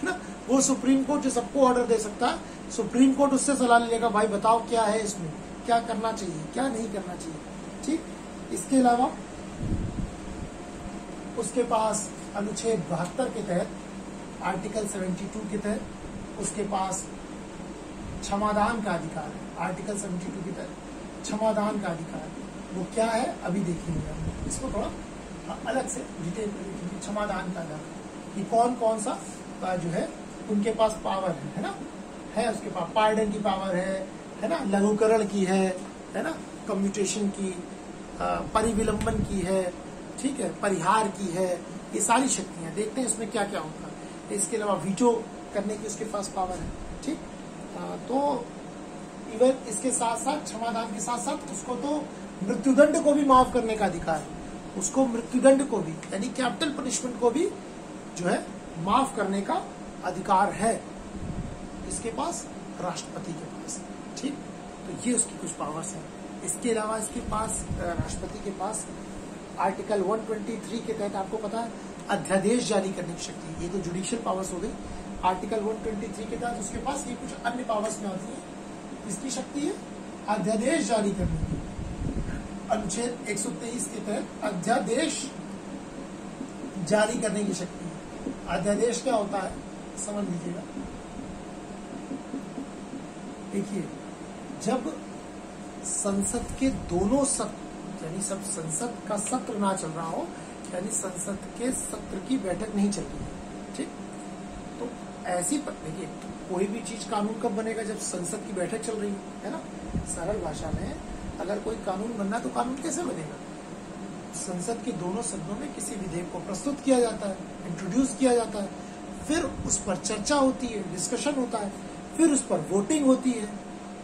ना। वो सुप्रीम कोर्ट जो सबको ऑर्डर दे सकता है, सुप्रीम कोर्ट उससे सलाह ले लेगा, भाई बताओ क्या है इसमें, क्या करना चाहिए, क्या नहीं करना चाहिए। ठीक, इसके अलावा उसके पास अनुच्छेद 72 के तहत, आर्टिकल 72 के तहत उसके पास क्षमादान का अधिकार है। आर्टिकल 72 के तहत क्षमादान का अधिकार, वो क्या है अभी देखेंगे हम, इसको थोड़ा अलग से डिटेल में देखेंगे। क्षमादान का अधिकार ये कौन कौन सा जो है उनके पास पावर है ना, है उसके पास पार्डन की पावर है ना, लघुकरण की है ना, कम्यूटेशन की, परिविलंबन की है, ठीक है, परिहार की है, ये सारी शक्तियां। देखते हैं इसमें क्या क्या होता है। इसके अलावा वीटो करने की उसके पास पावर है। ठीक, तो इवन इसके साथ साथ, क्षमादान के साथ साथ उसको तो मृत्युदंड को भी माफ करने का अधिकार है। उसको मृत्युदंड को भी, यानी कैपिटल पनिशमेंट को भी जो है माफ करने का अधिकार है इसके पास, राष्ट्रपति के पास। ठीक, तो ये उसकी कुछ पावर्स हैं। इसके अलावा इसके पास, राष्ट्रपति के पास आर्टिकल 123 के तहत आपको पता है अध्यादेश जारी करने की शक्ति है। ये तो जुडिशियल पावर्स हो गई। आर्टिकल 123 के तहत उसके पास ये कुछ अन्य पावर्स में आती है। इसकी शक्ति है अध्यादेश जारी करने की। अनुच्छेद 123 के तहत अध्यादेश जारी करने की शक्ति है। अध्यादेश क्या होता है समझ लीजिएगा। देखिए, जब संसद के दोनों सत्र, यानी सब संसद का सत्र ना चल रहा हो, यानी संसद के सत्र की बैठक नहीं चल रही है, ठीक, तो ऐसी देखिए कोई भी चीज कानून कब बनेगा? जब संसद की बैठक चल रही है ना। सरल भाषा में अगर कोई कानून बनना है तो कानून कैसे बनेगा? संसद के दोनों सदनों में किसी विधेयक को प्रस्तुत किया जाता है, इंट्रोड्यूस किया जाता है, फिर उस पर चर्चा होती है, डिस्कशन होता है, फिर उस पर वोटिंग होती है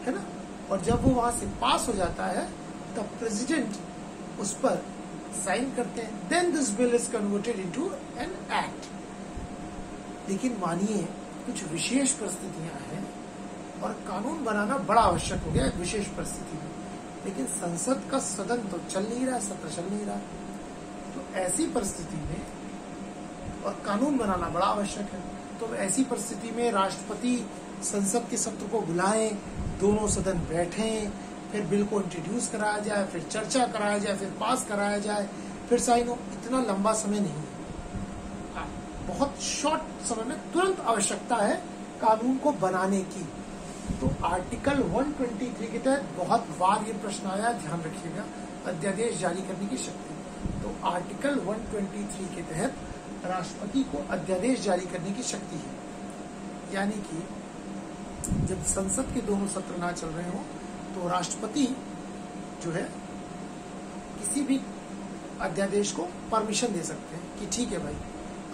ना। और जब वो वहां से पास हो जाता है तब प्रेसिडेंट उस पर साइन करते हैं। Then this bill is converted into an act. लेकिन मानिए कुछ विशेष परिस्थितियां हैं और कानून बनाना बड़ा आवश्यक हो गया एक विशेष परिस्थिति में, लेकिन संसद का सदन तो चल नहीं रहा, सत्र चल नहीं रहा, तो ऐसी परिस्थिति में और कानून बनाना बड़ा आवश्यक है। तो ऐसी परिस्थिति में राष्ट्रपति संसद के सत्र को बुलाएं, दोनों सदन बैठें, फिर बिल को इंट्रोड्यूस कराया जाए, फिर चर्चा कराया जाए, फिर पास कराया जाए, फिर साइन हो। इतना लंबा समय नहीं है, बहुत शॉर्ट समय में तुरंत आवश्यकता है कानून को बनाने की। तो आर्टिकल 123 के तहत बहुत बार ये प्रश्न आया, ध्यान रखिएगा, अध्यादेश जारी करने की शक्ति। तो आर्टिकल 123 के तहत राष्ट्रपति को अध्यादेश जारी करने की शक्ति है। यानी कि जब संसद के दोनों सत्र ना चल रहे हो तो राष्ट्रपति जो है किसी भी अध्यादेश को परमिशन दे सकते हैं कि ठीक है भाई,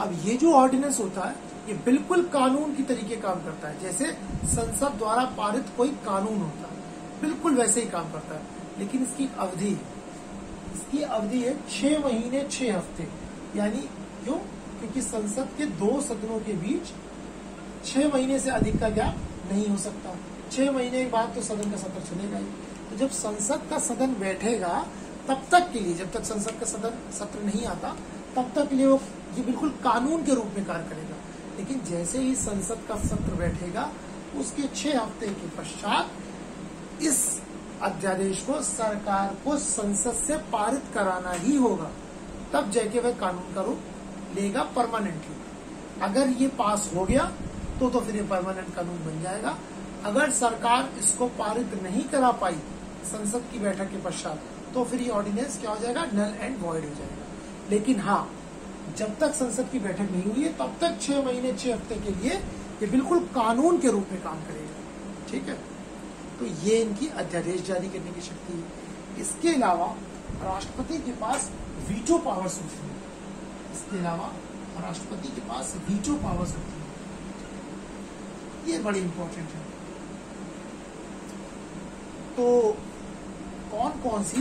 अब ये जो ऑर्डिनेंस होता है ये बिल्कुल कानून की तरीके काम करता है। जैसे संसद द्वारा पारित कोई कानून होता है, बिल्कुल वैसे ही काम करता है। लेकिन इसकी अवधि है 6 महीने 6 हफ्ते। यानी क्यों? क्योंकि संसद के दो सदनों के बीच 6 महीने से अधिक का गैप नहीं हो सकता। 6 महीने के बाद तो सदन का सत्र चलेगा ही। तो जब संसद का सदन बैठेगा तब तक के लिए, जब तक संसद का सत्र नहीं आता तब तक के लिए वो ये बिल्कुल कानून के रूप में कार्य करेगा। लेकिन जैसे ही संसद का सत्र बैठेगा उसके 6 हफ्ते के पश्चात इस अध्यादेश को सरकार को संसद से पारित कराना ही होगा, तब जाके वह कानून का रूप लेगा परमानेंटली। अगर ये पास हो गया तो फिर ये परमानेंट कानून बन जाएगा। अगर सरकार इसको पारित नहीं करा पाई संसद की बैठक के पश्चात, तो फिर ये ऑर्डिनेंस क्या हो जाएगा, नल एंड वॉइड हो जाएगा। लेकिन हाँ, जब तक संसद की बैठक नहीं हुई है तब तक 6 महीने 6 हफ्ते के लिए ये बिल्कुल कानून के रूप में काम करेगा। ठीक है, तो ये इनकी अध्यादेश जारी करने की शक्ति है। इसके अलावा राष्ट्रपति के पास वीटो पावर्स होती है। इसके अलावा राष्ट्रपति के पास वीटो पावर्स होती है, ये बड़ी इंपॉर्टेंट है। तो कौन कौन सी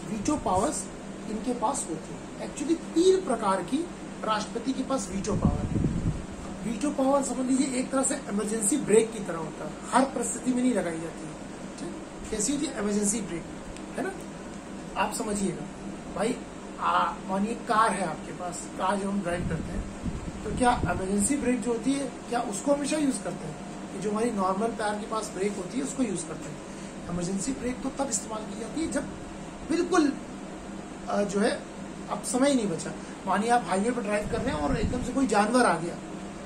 वीटो पावर्स इनके पास होती है? एक्चुअली 3 प्रकार की राष्ट्रपति के पास वीटो पावर है। वीटो पावर समझ लीजिए एक तरह से इमरजेंसी ब्रेक की तरह होता है, हर परिस्थिति में नहीं लगाई जाती है। कैसी होती है इमरजेंसी ब्रेक, है ना? आप समझिएगा भाई, मानिए कार है आपके पास, कार जो हम ड्राइव करते हैं, तो क्या इमरजेंसी ब्रेक जो होती है क्या उसको हमेशा यूज करते हैं? जो हमारी नॉर्मल कार के पास ब्रेक होती है उसको यूज करते हैं। इमरजेंसी ब्रेक तो तब इस्तेमाल की जाती है जब बिल्कुल जो है अब समय ही नहीं बचा। मानिए आप हाईवे पर ड्राइव कर रहे हैं और एकदम से कोई जानवर आ गया,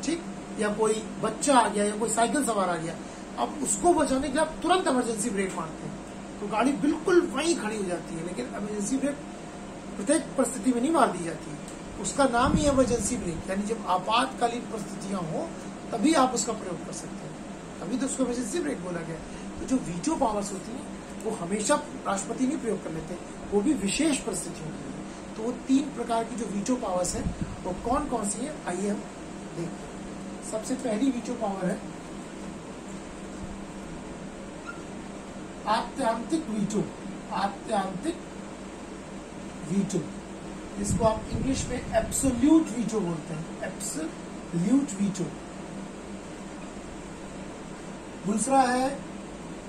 ठीक, या कोई बच्चा आ गया या कोई साइकिल सवार आ गया, अब उसको बचाने के लिए आप तुरंत इमरजेंसी ब्रेक मारते हैं, तो गाड़ी बिल्कुल वहीं खड़ी हो जाती है। लेकिन इमरजेंसी ब्रेक प्रत्येक परिस्थिति में नहीं मार दी जाती, उसका नाम ही इमरजेंसी ब्रेक, यानी जब आपातकालीन परिस्थितियां हो तभी आप उसका प्रयोग कर सकते हैं, तभी तो उसको इमरजेंसी ब्रेक बोला गया। तो जो वीटो पावर्स होती है वो हमेशा राष्ट्रपति नहीं प्रयोग कर लेते, वो भी विशेष परिस्थितियों के लिए। तो वो 3 प्रकार की जो वीटो पावर्स है वो कौन कौन सी है, आइए हम देखते हैं। सबसे पहली वीटो पावर है आत्यांतिक वीटो। आत्यांतिक वीटो, जिसको आप इंग्लिश में एब्सोल्यूट वीटो बोलते हैं, एब्सोल्यूट वीटो। दूसरा है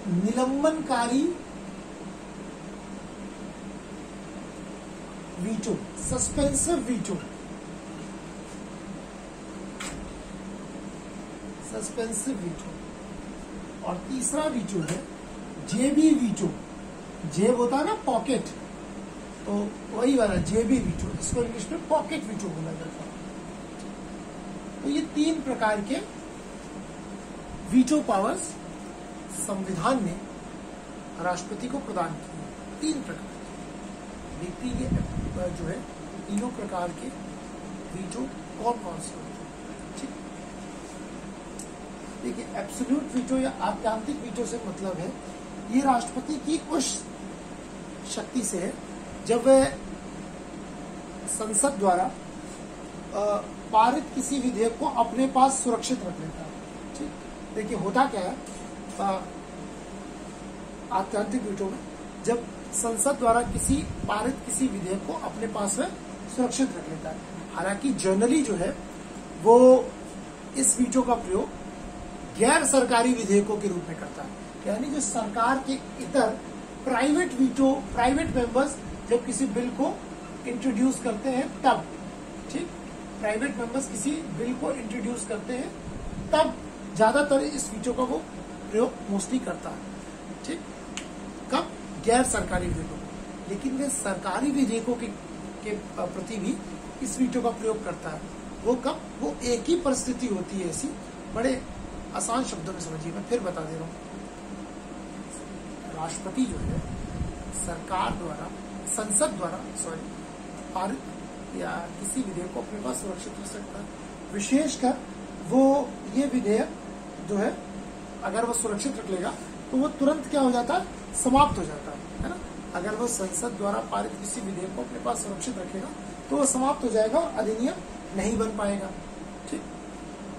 निलंबनकारी veto, suspensive veto, suspensive veto. और तीसरा वीटो है जेबी वीटो। जेब होता है ना पॉकेट, तो वही वाला जेबी वीटो, इसको इंग्लिश में पॉकेट वीटो बोला जाता है। तो ये 3 प्रकार के वीटो पावर्स संविधान ने राष्ट्रपति को प्रदान किए, 3 प्रकार के। देखते हैं जो है तीनों प्रकार के वीटो कौन कौन से होते हैं। ठीक, देखिए एब्सोल्यूट वीटो या आत्यांतिक वीटो से मतलब है ये राष्ट्रपति की उस शक्ति से है जब वह संसद द्वारा पारित किसी विधेयक को अपने पास सुरक्षित रख लेता है। ठीक, देखिए होता क्या है आत्यांतिक वीटो में, जब संसद द्वारा पारित किसी विधेयक को अपने पास में सुरक्षित रख लेता है। हालांकि जनरली जो है वो इस वीटो का प्रयोग गैर सरकारी विधेयकों के रूप में करता है, यानी जो सरकार के इतर प्राइवेट वीटो, प्राइवेट मेंबर्स जब किसी बिल को इंट्रोड्यूस करते हैं तब, ठीक, प्राइवेट मेंबर्स किसी बिल को इंट्रोड्यूस करते हैं तब ज्यादातर इस वीटो का वो प्रयोग मोस्टली करता है। ठीक, कब? गैर सरकारी विधेयकों, लेकिन वे सरकारी विधेयकों के प्रति भी इस वीटो का प्रयोग करता है। वो कब? वो एक ही परिस्थिति होती है ऐसी, बड़े आसान शब्दों में समझिए, मैं फिर बता दे रहा हूँ। राष्ट्रपति जो है सरकार द्वारा, संसद द्वारा पारित या किसी विधेयक को अपने पास सुरक्षित रख सकता है। विशेषकर वो ये विधेयक जो है अगर वो सुरक्षित रख लेगा तो वो तुरंत क्या हो जाता है, समाप्त हो जाता है ना। अगर वो संसद द्वारा पारित किसी विधेयक को अपने पास सुरक्षित रखेगा तो वो समाप्त हो जाएगा, अधिनियम नहीं बन पाएगा। ठीक,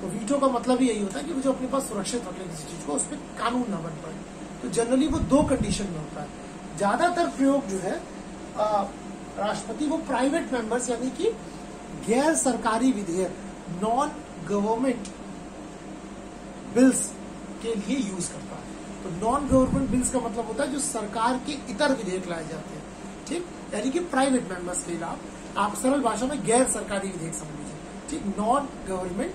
तो वीटो का मतलब ही यही होता है कि वो जो अपने पास सुरक्षित रख ले किसी चीज को, उस पर कानून ना बन पाए। तो जनरली वो 2 कंडीशन में होता है। ज्यादातर प्रयोग जो है राष्ट्रपति वो प्राइवेट मेंबर्स यानी कि गैर सरकारी विधेयक, नॉन गवर्नमेंट बिल्स के लिए यूज करता है। तो नॉन गवर्नमेंट बिल्स का मतलब होता है जो सरकार के इतर विधेयक लाए जाते हैं। ठीक, यानी कि प्राइवेट मेंबर्स के खिलाफ, आप सरल भाषा में गैर सरकारी विधेयक समझ लीजिए। ठीक, non government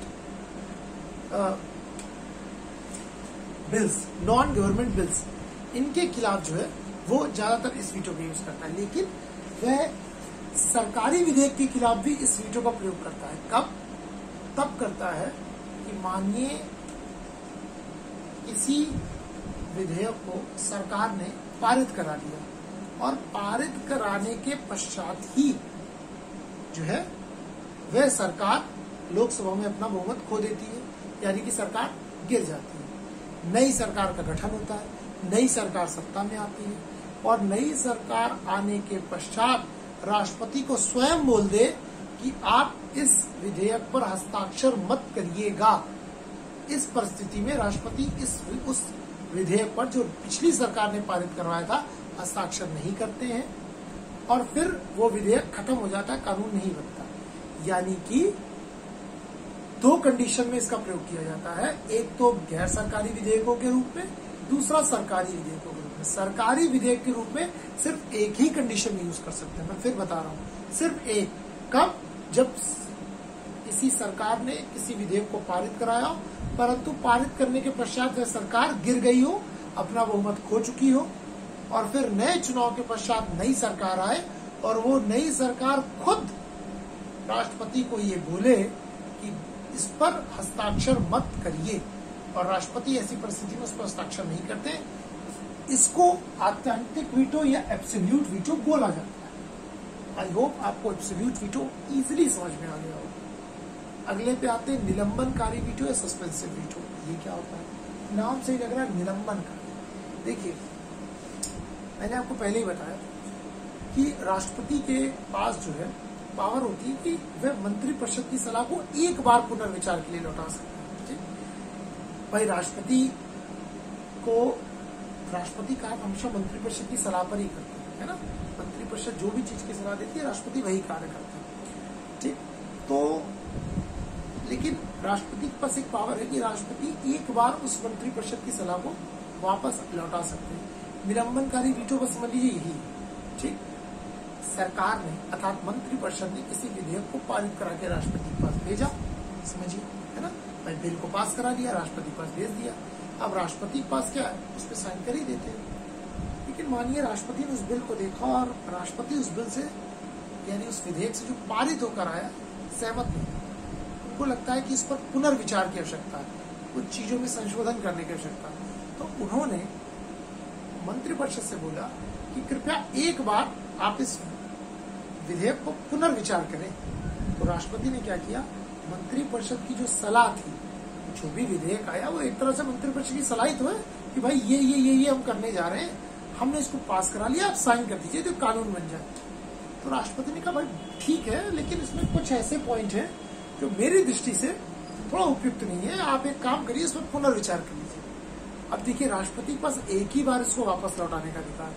bills, non government bills, इनके खिलाफ जो है वो ज्यादातर इस वीटो का यूज करता है। लेकिन वह सरकारी विधेयक के खिलाफ भी इस वीटो का प्रयोग करता है। कब? तब करता है कि मानिए किसी विधेयक को सरकार ने पारित करा दिया और पारित कराने के पश्चात ही जो है वह सरकार लोकसभा में अपना बहुमत खो देती है, यानी कि सरकार गिर जाती है। नई सरकार का गठन होता है, नई सरकार सत्ता में आती है और नई सरकार आने के पश्चात राष्ट्रपति को स्वयं बोल दे कि आप इस विधेयक पर हस्ताक्षर मत करिएगा। इस परिस्थिति में राष्ट्रपति उस विधेयक पर जो पिछली सरकार ने पारित करवाया था हस्ताक्षर नहीं करते हैं और फिर वो विधेयक खत्म हो जाता है, कानून नहीं बनता। यानी कि दो कंडीशन में इसका प्रयोग किया जाता है, एक तो गैर सरकारी विधेयकों के रूप में, दूसरा सरकारी विधेयकों के रूप में। सरकारी विधेयक के रूप में सिर्फ एक ही कंडीशन में यूज कर सकते हैं, मैं फिर बता रहा हूँ, सिर्फ एक। कब? जब किसी सरकार ने किसी विधेयक को पारित कराया हो, परंतु पारित करने के पश्चात वह सरकार गिर गई हो, अपना बहुमत खो चुकी हो और फिर नए चुनाव के पश्चात नई सरकार आए और वो नई सरकार खुद राष्ट्रपति को ये बोले कि इस पर हस्ताक्षर मत करिए और राष्ट्रपति ऐसी परिस्थिति में उस पर हस्ताक्षर नहीं करते। इसको आत्यंतिक वीटो या एब्सोल्यूट वीटो बोला जाता है। आई होप आपको एब्सोल्यूट वीटो इजीली समझ में आ गया होगा। अगले पे आते हैं निलंबनकारी वीटो या सस्पेंसिव वीटो। ये क्या होता है? नाम से ही लग रहा है निलंबनकारी। देखिए, मैंने आपको पहले ही बताया कि राष्ट्रपति के पास जो है पावर होती है कि वह मंत्रिपरिषद की सलाह को एक बार पुनर्विचार के लिए लौटा सकते हैं। भाई राष्ट्रपति का हमेशा मंत्रिपरिषद की सलाह पर ही करते हैं, है ना। मंत्रिपरिषद जो भी चीज की सलाह देती है राष्ट्रपति वही कार्य करता है, ठीक। तो लेकिन राष्ट्रपति के पास एक पावर है कि राष्ट्रपति एक बार उस मंत्रिपरिषद की सलाह को वापस लौटा सकते हैं। निलंबनकारी वीटो बस समझ लीजिए यही, ठीक। सरकार ने अर्थात मंत्रिपरिषद ने किसी विधेयक को पारित करा के राष्ट्रपति के पास भेजा, समझिए, है ना। भाई बिल को पास करा दिया, राष्ट्रपति के पास भेज दिया। अब राष्ट्रपति के पास क्या है, उस पर साइन कर ही देते हैं। लेकिन मानिए राष्ट्रपति ने उस बिल को देखा और राष्ट्रपति उस बिल से यानी उस विधेयक से जो पारित होकर आया सहमत नहीं, उनको लगता है कि इस पर पुनर्विचार की आवश्यकता है, कुछ चीजों में संशोधन करने की आवश्यकता है। तो उन्होंने मंत्रिपरिषद से बोला कि कृपया एक बार आप इस विधेयक को पुनर्विचार करें। तो राष्ट्रपति ने क्या किया, मंत्रिपरिषद की जो सलाह थी, जो भी विधेयक आया वो एक तरह से मंत्रिपरिषद की सलाह ही तो है कि भाई ये हम करने जा रहे हैं, हमने इसको पास करा लिया, आप साइन कर दीजिए तो कानून बन जाए। तो राष्ट्रपति ने कहा भाई ठीक है, लेकिन इसमें कुछ ऐसे पॉइंट हैं जो मेरी दृष्टि से थोड़ा उपयुक्त नहीं है, आप एक काम करिए, इस पर पुनर्विचार कर लीजिए। अब देखिए राष्ट्रपति के पास एक ही बार इसको वापस लौटाने का अधिकार है,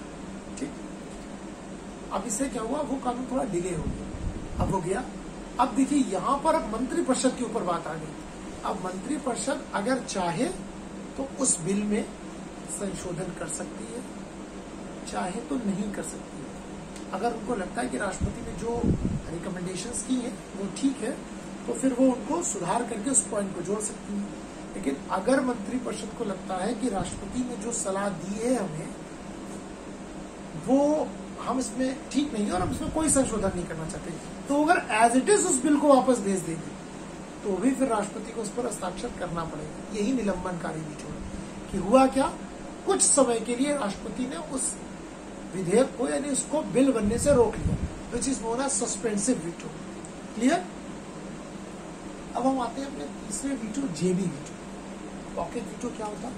ठीक। अब इससे क्या हुआ, वो कानून थोड़ा डिले हो गया, अब हो गया। अब देखिए यहाँ पर अब मंत्रिपरिषद के ऊपर बात आ गई। अब मंत्रिपरिषद अगर चाहे तो उस बिल में संशोधन कर सकती है, चाहे तो नहीं कर सकती है। अगर उनको लगता है कि राष्ट्रपति ने जो रिकमेंडेशंस की है वो ठीक है, तो फिर वो उनको सुधार करके उस पॉइंट को जोड़ सकती है। लेकिन अगर मंत्रिपरिषद को लगता है कि राष्ट्रपति ने जो सलाह दी है हमें वो हम इसमें ठीक नहीं है और हम इसमें कोई संशोधन नहीं करना चाहते, तो अगर एज इट इज उस बिल को वापस भेज देंगे तो भी फिर राष्ट्रपति को उस पर हस्ताक्षर करना पड़ेगा। यही निलंबनकारी वीटो है कि हुआ क्या, कुछ समय के लिए राष्ट्रपति ने उस विधेयक को यानी उसको बिल बनने से रोक लिया, which is known as suspensive veto. Clear. अब हम आते हैं अपने तीसरे वीटो, जेबी वीटो। पॉकेट वीटो क्या होता है?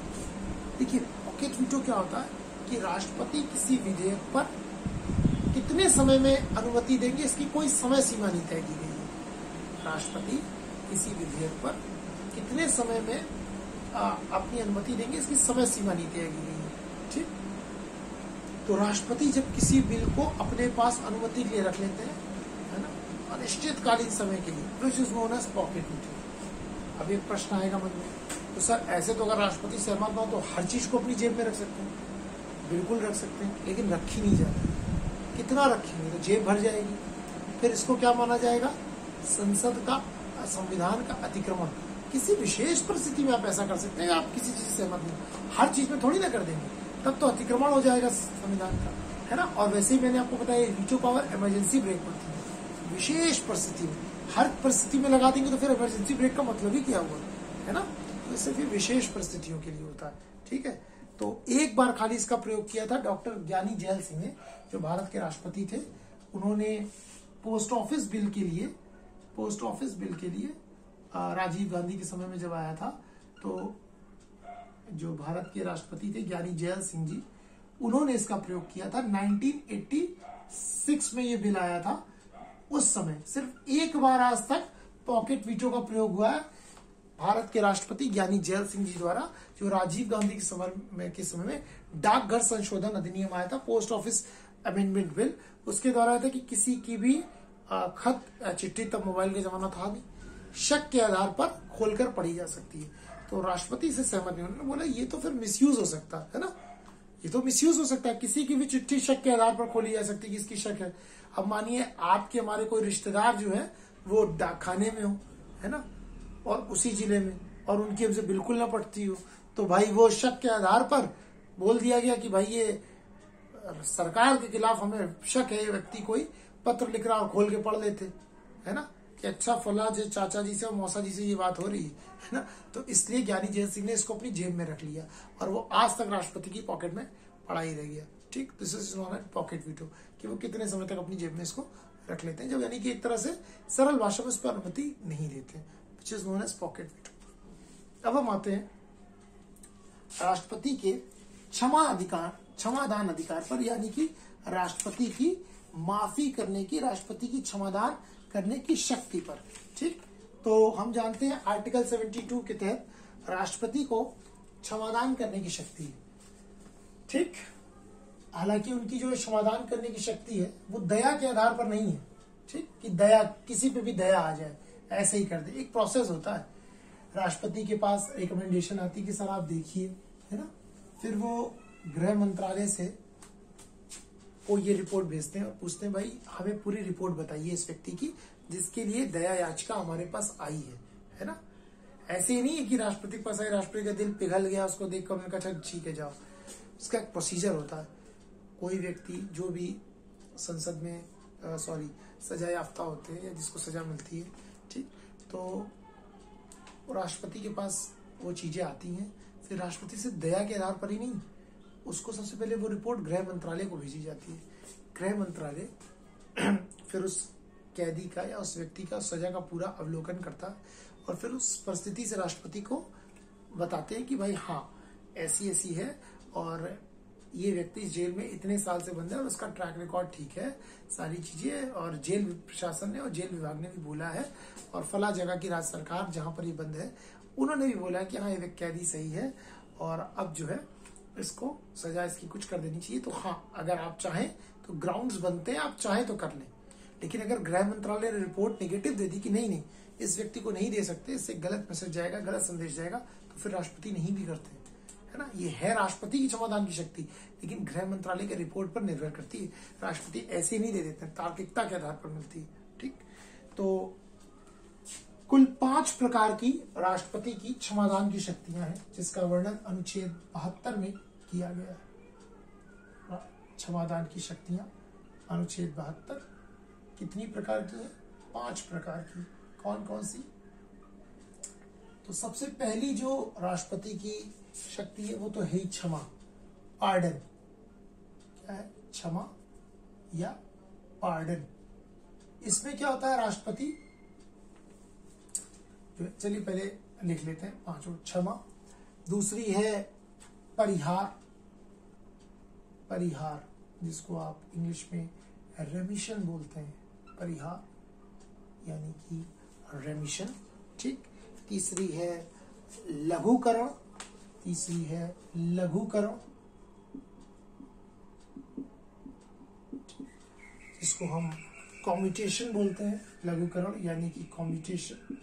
देखिए पॉकेट वीटो क्या होता है कि राष्ट्रपति किसी विधेयक पर कितने समय में अनुमति देंगे इसकी कोई समय सीमा नहीं तय की गई है। राष्ट्रपति किसी विधेयक पर कितने समय में अपनी अनुमति देंगे इसकी समय सीमा नहीं तय की गई है, ठीक। तो राष्ट्रपति जब किसी बिल को अपने पास अनुमति के लिए रख लेते हैं, है ना, अनिश्चितकालीन समय के लिए, which is known as pocket veto. अब एक प्रश्न आएगा मन में, तो सर ऐसे तो अगर राष्ट्रपति सहमत हो तो हर चीज को अपनी जेब में रख सकते हैं। बिल्कुल रख सकते हैं, लेकिन रखी नहीं जाती। कितना रखेंगे तो जेब भर जाएगी, फिर इसको क्या माना जाएगा, संसद का संविधान का अतिक्रमण। किसी विशेष परिस्थिति में आप ऐसा कर सकते हैं, आप किसी चीज से सहमत नहीं, हर चीज में थोड़ी ना कर देंगे, तब तो अतिक्रमण हो जाएगा संविधान का, है ना। और वैसे ही मैंने आपको बताया वीटो पावर इमरजेंसी ब्रेक पर थी, विशेष परिस्थिति में। हर परिस्थिति में लगा देंगे तो फिर इमरजेंसी ब्रेक का मतलब ही क्या हुआ, है ना। तो इससे फिर विशेष परिस्थितियों के लिए होता है, ठीक है। तो एक बार खाली इसका प्रयोग किया था डॉक्टर ज्ञानी जैल सिंह ने, जो भारत के राष्ट्रपति थे। उन्होंने पोस्ट ऑफिस बिल के लिए राजीव गांधी के समय में जब आया था, तो जो भारत के राष्ट्रपति थे ज्ञानी जैल सिंह जी, उन्होंने इसका प्रयोग किया था। 1986 में ये बिल आया था। उस समय सिर्फ एक बार आज तक पॉकेट वीटो का प्रयोग हुआ है भारत के राष्ट्रपति ज्ञानी जैल सिंह जी द्वारा, जो राजीव गांधी के समय में डाकघर संशोधन अधिनियम आया था, पोस्ट ऑफिस अमेंडमेंट बिल। उसके द्वारा था कि किसी की भी खत चिट्ठी, तब मोबाइल का जमाना था नहीं, शक के आधार पर खोलकर पढ़ी जा सकती है। तो राष्ट्रपति से सहमत नहीं, उन्होंने बोला ये तो फिर मिसयूज हो सकता है ना, ये तो मिसयूज हो सकता है, किसी की भी चिट्ठी शक के आधार पर खोली जा सकती है, किसकी शक है। अब मानिए आपके हमारे कोई रिश्तेदार जो है वो डाकखाने में हो, है ना, और उसी जिले में, और उनकी हमसे बिल्कुल ना पटती हो, तो भाई वो शक के आधार पर बोल दिया गया कि भाई ये सरकार के खिलाफ हमें शक है, ये व्यक्ति कोई पत्र लिख रहा और खोल के पढ़ लेते, है ना, कि अच्छा फला जी चाचा जी से और मौसा जी से ये बात हो रही है ना। तो इसलिए ज्ञानी जैल सिंह ने इसको अपनी जेब में रख लिया और वो आज तक राष्ट्रपति की पॉकेट में पड़ा ही रह गया। ठीक, this is known as pocket veto, कि वो कितने समय तक अपनी जेब में इसको रख लेते हैं, जब यानी कि एक तरह से सरल भाषा में इस पर अनुमति नहीं देते, which is known as pocket veto. अब हम आते हैं राष्ट्रपति के क्षमादान अधिकार पर, यानी कि राष्ट्रपति की माफी करने की, राष्ट्रपति की क्षमादान करने की शक्ति पर। ठीक, तो हम जानते हैं आर्टिकल 72 के तहत राष्ट्रपति को क्षमादान करने की शक्ति है। ठीक, हालांकि उनकी जो क्षमादान करने की शक्ति है वो दया के आधार पर नहीं है। ठीक, कि दया, किसी पे भी दया आ जाए ऐसे ही कर दे, एक प्रोसेस होता है। राष्ट्रपति के पास रिकमेंडेशन आती है कि सर आप देखिए, है ना, फिर वो गृह मंत्रालय से वो ये रिपोर्ट भेजते हैं और पूछते हैं भाई हमें पूरी रिपोर्ट बताइए इस व्यक्ति की जिसके लिए दया याचिका हमारे पास आई है ना। ऐसे ही नहीं है कि राष्ट्रपति के पास आई, राष्ट्रपति का दिल पिघल गया, उसको देखकर उन्होंने कहा ठीक है जाओ। उसका एक प्रोसीजर होता है। कोई व्यक्ति जो भी संसद में सजा याफ्ता होते हैं या जिसको सजा मिलती है, ठीक, तो राष्ट्रपति के पास वो चीजें आती हैं, फिर राष्ट्रपति से दया के आधार पर ही नहीं, उसको सबसे पहले वो रिपोर्ट गृह मंत्रालय को भेजी जाती है। गृह मंत्रालय फिर उस कैदी का या उस व्यक्ति का सजा का पूरा अवलोकन करता है और फिर उस परिस्थिति से राष्ट्रपति को बताते हैं कि भाई हाँ ऐसी ऐसी है और ये व्यक्ति जेल में इतने साल से बंद है और उसका ट्रैक रिकॉर्ड ठीक है, सारी चीजें, और जेल प्रशासन ने और जेल विभाग ने भी बोला है और फला जगह की राज्य सरकार जहां पर ये बंद है उन्होंने भी बोला है कि हाँ ये कैदी सही है और अब जो है इसको सजा इसकी कुछ कर देनी चाहिए। तो हाँ, अगर आप चाहें तो ग्राउंड्स बनते हैं, आप चाहें तो कर लें। लेकिन अगर गृह मंत्रालय ने रिपोर्ट नेगेटिव दे दी कि नहीं इस व्यक्ति को नहीं दे सकते, इससे गलत मैसेज जाएगा, गलत संदेश जाएगा, तो फिर राष्ट्रपति नहीं भी करते, है ना। ये है राष्ट्रपति की क्षमादान की शक्ति, लेकिन गृह मंत्रालय के रिपोर्ट पर निर्भर करती है। राष्ट्रपति ऐसे नहीं दे देते, तार्किकता के आधार पर मिलती है। ठीक, तो कुल 5 प्रकार की राष्ट्रपति की क्षमादान की शक्तियां हैं, जिसका वर्णन अनुच्छेद 72 में किया गया है। क्षमादान की शक्तियां अनुच्छेद 72 कितनी प्रकार की है? 5 प्रकार की। कौन कौन सी? तो सबसे पहली जो राष्ट्रपति की शक्ति है वो तो है क्षमा, पार्डन। क्या है? क्षमा या पार्डन। इसमें क्या होता है? राष्ट्रपति, चलिए पहले लिख लेते हैं 5। क्षमा, दूसरी है परिहार, परिहार जिसको आप इंग्लिश में रेमिशन बोलते हैं, परिहार यानी कि रेमिशन। ठीक, तीसरी है लघुकरण, तीसरी है लघुकरण जिसको हम कम्यूटेशन बोलते हैं, लघुकरण यानी कि कम्यूटेशन।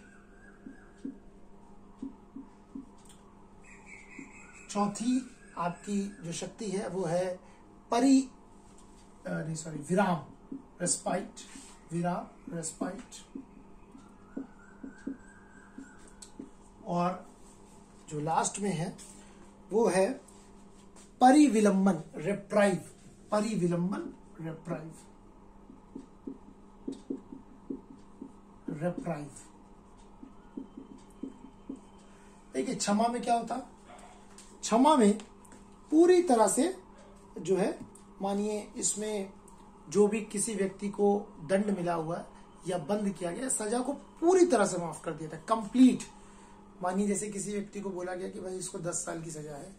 चौथी आपकी जो शक्ति है वो है विराम, रेस्पाइट, विराम, रेस्पाइट। और जो लास्ट में है वो है परिविलंबन, रेप्राइव, परिविलंबन, रेप्राइव, रेप्राइव। देखिए क्षमा में क्या होता? क्षमा में पूरी तरह से जो है, मानिए इसमें जो भी किसी व्यक्ति को दंड मिला हुआ है या बंद किया गया, सजा को पूरी तरह से माफ कर दिया था, कंप्लीट। मानिए जैसे किसी व्यक्ति को बोला गया कि भाई इसको 10 साल की सजा है,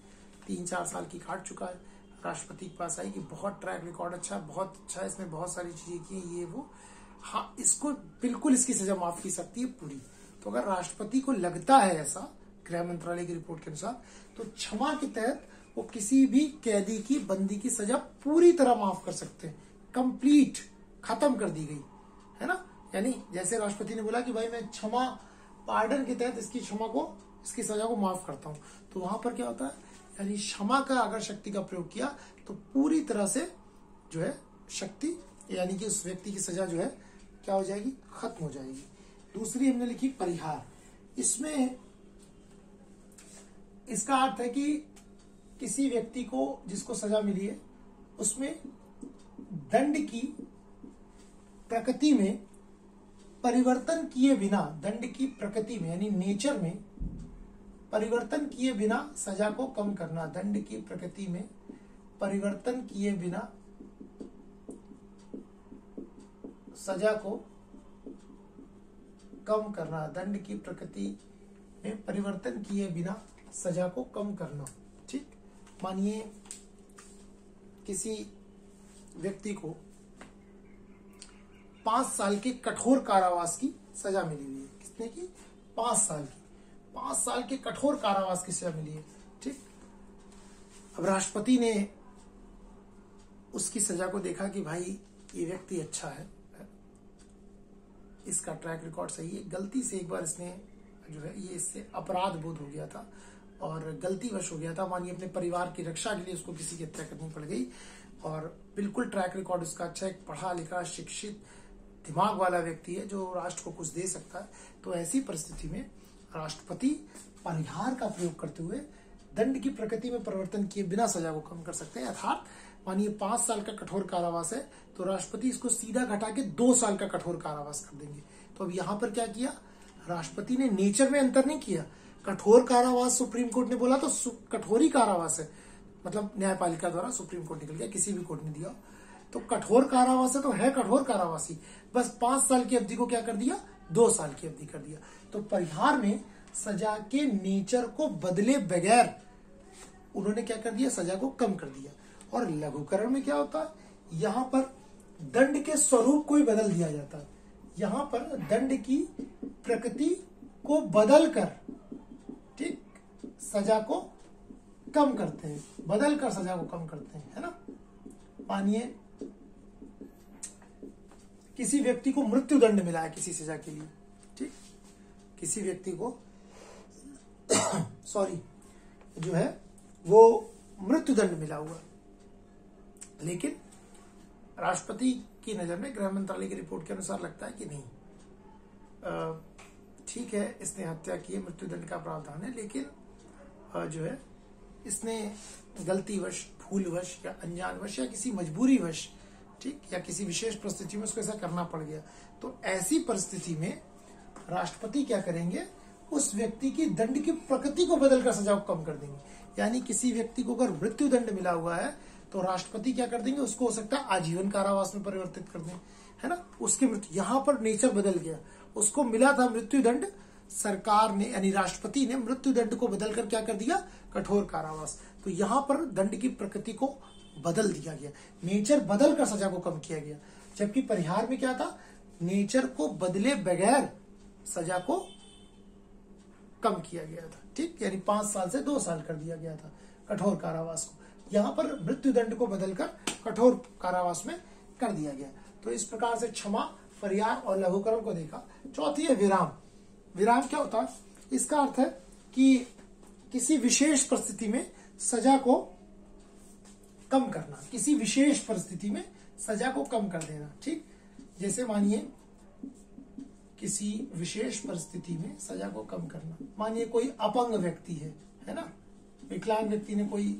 3-4 साल की काट चुका है, राष्ट्रपति के पास आई कि बहुत ट्रैक रिकॉर्ड अच्छा है, बहुत अच्छा है, इसने बहुत सारी चीजें की, ये वो, हाँ इसको बिल्कुल इसकी सजा माफ की सकती है पूरी। तो अगर राष्ट्रपति को लगता है ऐसा, गृह मंत्रालय की रिपोर्ट के अनुसार, तो क्षमा के तहत वो किसी भी कैदी की बंदी की सजा पूरी तरह माफ कर सकते हैं, कंप्लीट खत्म कर दी गई है ना। यानी जैसे राष्ट्रपति ने बोला कि भाई मैं क्षमा, पार्डन के तहत इसकी क्षमा को, इसकी सजा को माफ करता हूं, तो वहां पर क्या होता है, यानी क्षमा का अगर शक्ति का प्रयोग किया तो पूरी तरह से जो है शक्ति, यानी कि उस व्यक्ति की सजा जो है क्या हो जाएगी, खत्म हो जाएगी। दूसरी हमने लिखी परिहार। इसमें इसका अर्थ है कि किसी व्यक्ति को जिसको सजा मिली है उसमें दंड की प्रकृति में परिवर्तन किए बिना, दंड की प्रकृति में यानी नेचर में परिवर्तन किए बिना सजा को कम करना, दंड की प्रकृति में परिवर्तन किए बिना सजा को कम करना, दंड की प्रकृति में परिवर्तन किए बिना सजा को कम करना। ठीक, मानिए किसी व्यक्ति को 5 साल के कठोर कारावास की सजा मिली हुई है, कितने की, 5 साल की, 5 साल के कठोर कारावास की सजा मिली है। ठीक, अब राष्ट्रपति ने उसकी सजा को देखा कि भाई ये व्यक्ति अच्छा है, इसका ट्रैक रिकॉर्ड सही है, गलती से एक बार इसने जो है ये इससे अपराध बोध हो गया था और गलतीवश हो गया था, मानिए अपने परिवार की रक्षा के लिए उसको किसी की हत्या करनी पड़ गई, और बिल्कुल ट्रैक रिकॉर्ड उसका अच्छा है, पढ़ा लिखा शिक्षित दिमाग वाला व्यक्ति है जो राष्ट्र को कुछ दे सकता है। तो ऐसी परिस्थिति में राष्ट्रपति परिहार का प्रयोग करते हुए दंड की प्रकृति में परिवर्तन किए बिना सजा को कम कर सकते हैं। अर्थात मानिए 5 साल का कठोर कारावास है तो राष्ट्रपति इसको सीधा घटा के 2 साल का कठोर कारावास कर देंगे। तो अब यहाँ पर क्या किया, राष्ट्रपति ने नेचर में अंतर नहीं किया। कठोर कारावास सुप्रीम कोर्ट ने बोला तो कठोर ही कारावास है, मतलब न्यायपालिका द्वारा सुप्रीम कोर्ट निकल गया, किसी भी कोर्ट ने दिया तो कठोर कारावास है तो है कठोर कारावासी, बस 5 साल की अवधि को क्या कर दिया, 2 साल की अवधि कर दिया। तो परिहार में सजा के नेचर को बदले बगैर उन्होंने क्या कर दिया, सजा को कम कर दिया। और लघुकरण में क्या होता है, यहाँ पर दंड के स्वरूप को ही बदल दिया जाता है। यहाँ पर दंड की प्रकृति को बदलकर, ठीक, सजा को कम करते हैं, बदल कर सजा को कम करते हैं, है ना। मानिए किसी व्यक्ति को मृत्यु दंड मिला है किसी सजा के लिए, ठीक, किसी व्यक्ति को सॉरी जो है वो मृत्यु दंड मिला हुआ, लेकिन राष्ट्रपति की नजर में गृह मंत्रालय की रिपोर्ट के अनुसार लगता है कि नहीं, ठीक है इसने हत्या की है, मृत्यु दंड का प्रावधान है, लेकिन जो है इसने गलतीवश, भूलवश या अनजानवश या किसी मजबूरीवश, ठीक, या किसी विशेष परिस्थिति में उसको ऐसा करना पड़ गया। तो ऐसी परिस्थिति में राष्ट्रपति क्या करेंगे, उस व्यक्ति की दंड की प्रकृति को बदलकर सजा को कम कर देंगे। यानी किसी व्यक्ति को अगर मृत्यु दंड मिला हुआ है तो राष्ट्रपति क्या कर देंगे, उसको हो सकता है आजीवन कारावास में परिवर्तित कर दें, है ना। उसकी मृत्यु, यहां पर नेचर बदल गया, उसको मिला था मृत्यु दंड, सरकार ने यानी राष्ट्रपति ने मृत्यु दंड को बदलकर क्या कर दिया, कठोर कारावास। तो यहां पर दंड की प्रकृति को बदल दिया गया, नेचर बदल कर सजा को कम किया गया। जबकि परिहार में क्या था, नेचर को बदले बगैर सजा को कम किया गया था, ठीक, यानी 5 साल से 2 साल कर दिया गया था कठोर कारावास को। यहां पर मृत्यु दंड को बदलकर कठोर कारावास में कर दिया गया। तो इस प्रकार से क्षमा, परिहार और लघुकरण को देखा। चौथी है विराम। विराम क्या होता है, इसका अर्थ है कि किसी विशेष परिस्थिति में सजा को कम करना, किसी विशेष परिस्थिति में सजा को कम कर देना, ठीक। जैसे मानिए किसी विशेष परिस्थिति में सजा को कम करना, मानिए कोई अपंग व्यक्ति है ना, विकलांग व्यक्ति ने कोई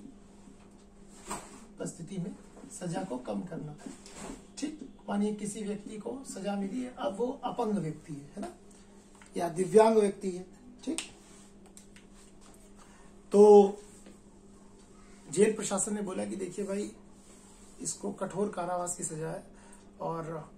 परिस्थिति में सजा को कम करना, ठीक। मानिए किसी व्यक्ति को सजा मिली है, अब वो अपंग व्यक्ति है ना, या दिव्यांग व्यक्ति है, ठीक। तो जेल प्रशासन ने बोला कि देखिए भाई, इसको कठोर कारावास की सजा है और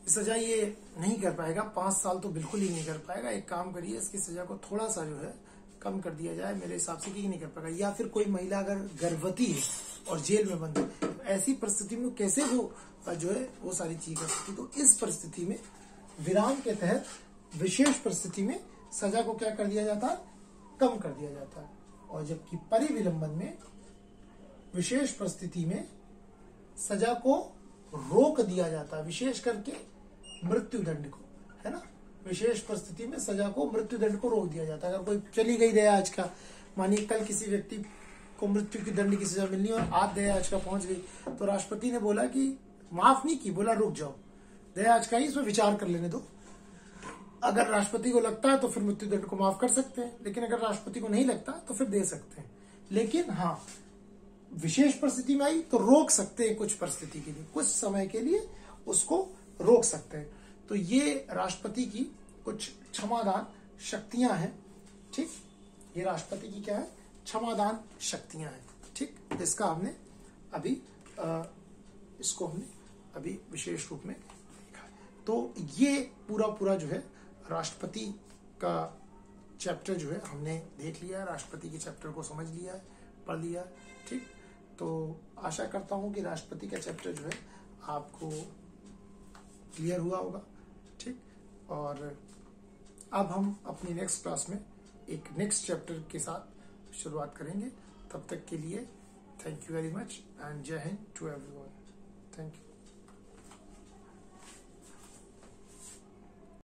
सजा ये नहीं कर पाएगा, 5 साल तो बिल्कुल ही नहीं कर पाएगा। एक काम करिए, इसकी सजा को थोड़ा सा जो है कम कर दिया जाए, मेरे हिसाब से कि नहीं कर पाएगा। या फिर कोई महिला अगर गर्भवती है और जेल में बंद है, तो ऐसी परिस्थिति में कैसे वो जो है वो सारी चीज कर सकती। तो इस परिस्थिति में विराम के तहत विशेष परिस्थिति में सजा को क्या कर दिया जाता है, कम कर दिया जाता है। और जबकि परिविलंबन में विशेष परिस्थिति में सजा को रोक दिया जाता है, विशेष करके मृत्युदंड को, है ना। विशेष परिस्थिति में सजा को मृत्युदंड को रोक दिया जाता है। अगर कोई चली गई दया आज का, मानिए कल किसी व्यक्ति को मृत्यु की दंड की सजा मिलनी और आज दया आज का पहुंच गई, तो राष्ट्रपति ने बोला कि माफ नहीं की, बोला रुक जाओ, दया आज का ही इसमें विचार कर लेने दो। अगर राष्ट्रपति को लगता है तो फिर मृत्युदंड को माफ कर सकते हैं, लेकिन अगर राष्ट्रपति को नहीं लगता तो फिर दे सकते हैं। लेकिन हाँ, विशेष परिस्थिति में आई तो रोक सकते हैं, कुछ परिस्थिति के लिए, कुछ समय के लिए उसको रोक सकते हैं। तो ये राष्ट्रपति की कुछ क्षमादान शक्तियां हैं, ठीक। ये राष्ट्रपति की क्या है, क्षमादान शक्तियां हैं, ठीक। इसका हमने अभी इसको हमने अभी विशेष रूप में देखा है। तो ये पूरा जो है राष्ट्रपति का चैप्टर जो है हमने देख लिया है, राष्ट्रपति के चैप्टर को समझ लिया है, पढ़ लिया, ठीक। तो आशा करता हूं कि राष्ट्रपति का चैप्टर जो है आपको क्लियर हुआ होगा, ठीक। और अब हम अपनी नेक्स्ट क्लास में एक नेक्स्ट चैप्टर के साथ शुरुआत करेंगे। तब तक के लिए thank you very much and जय हिंद टू एवरीवन। Thank you.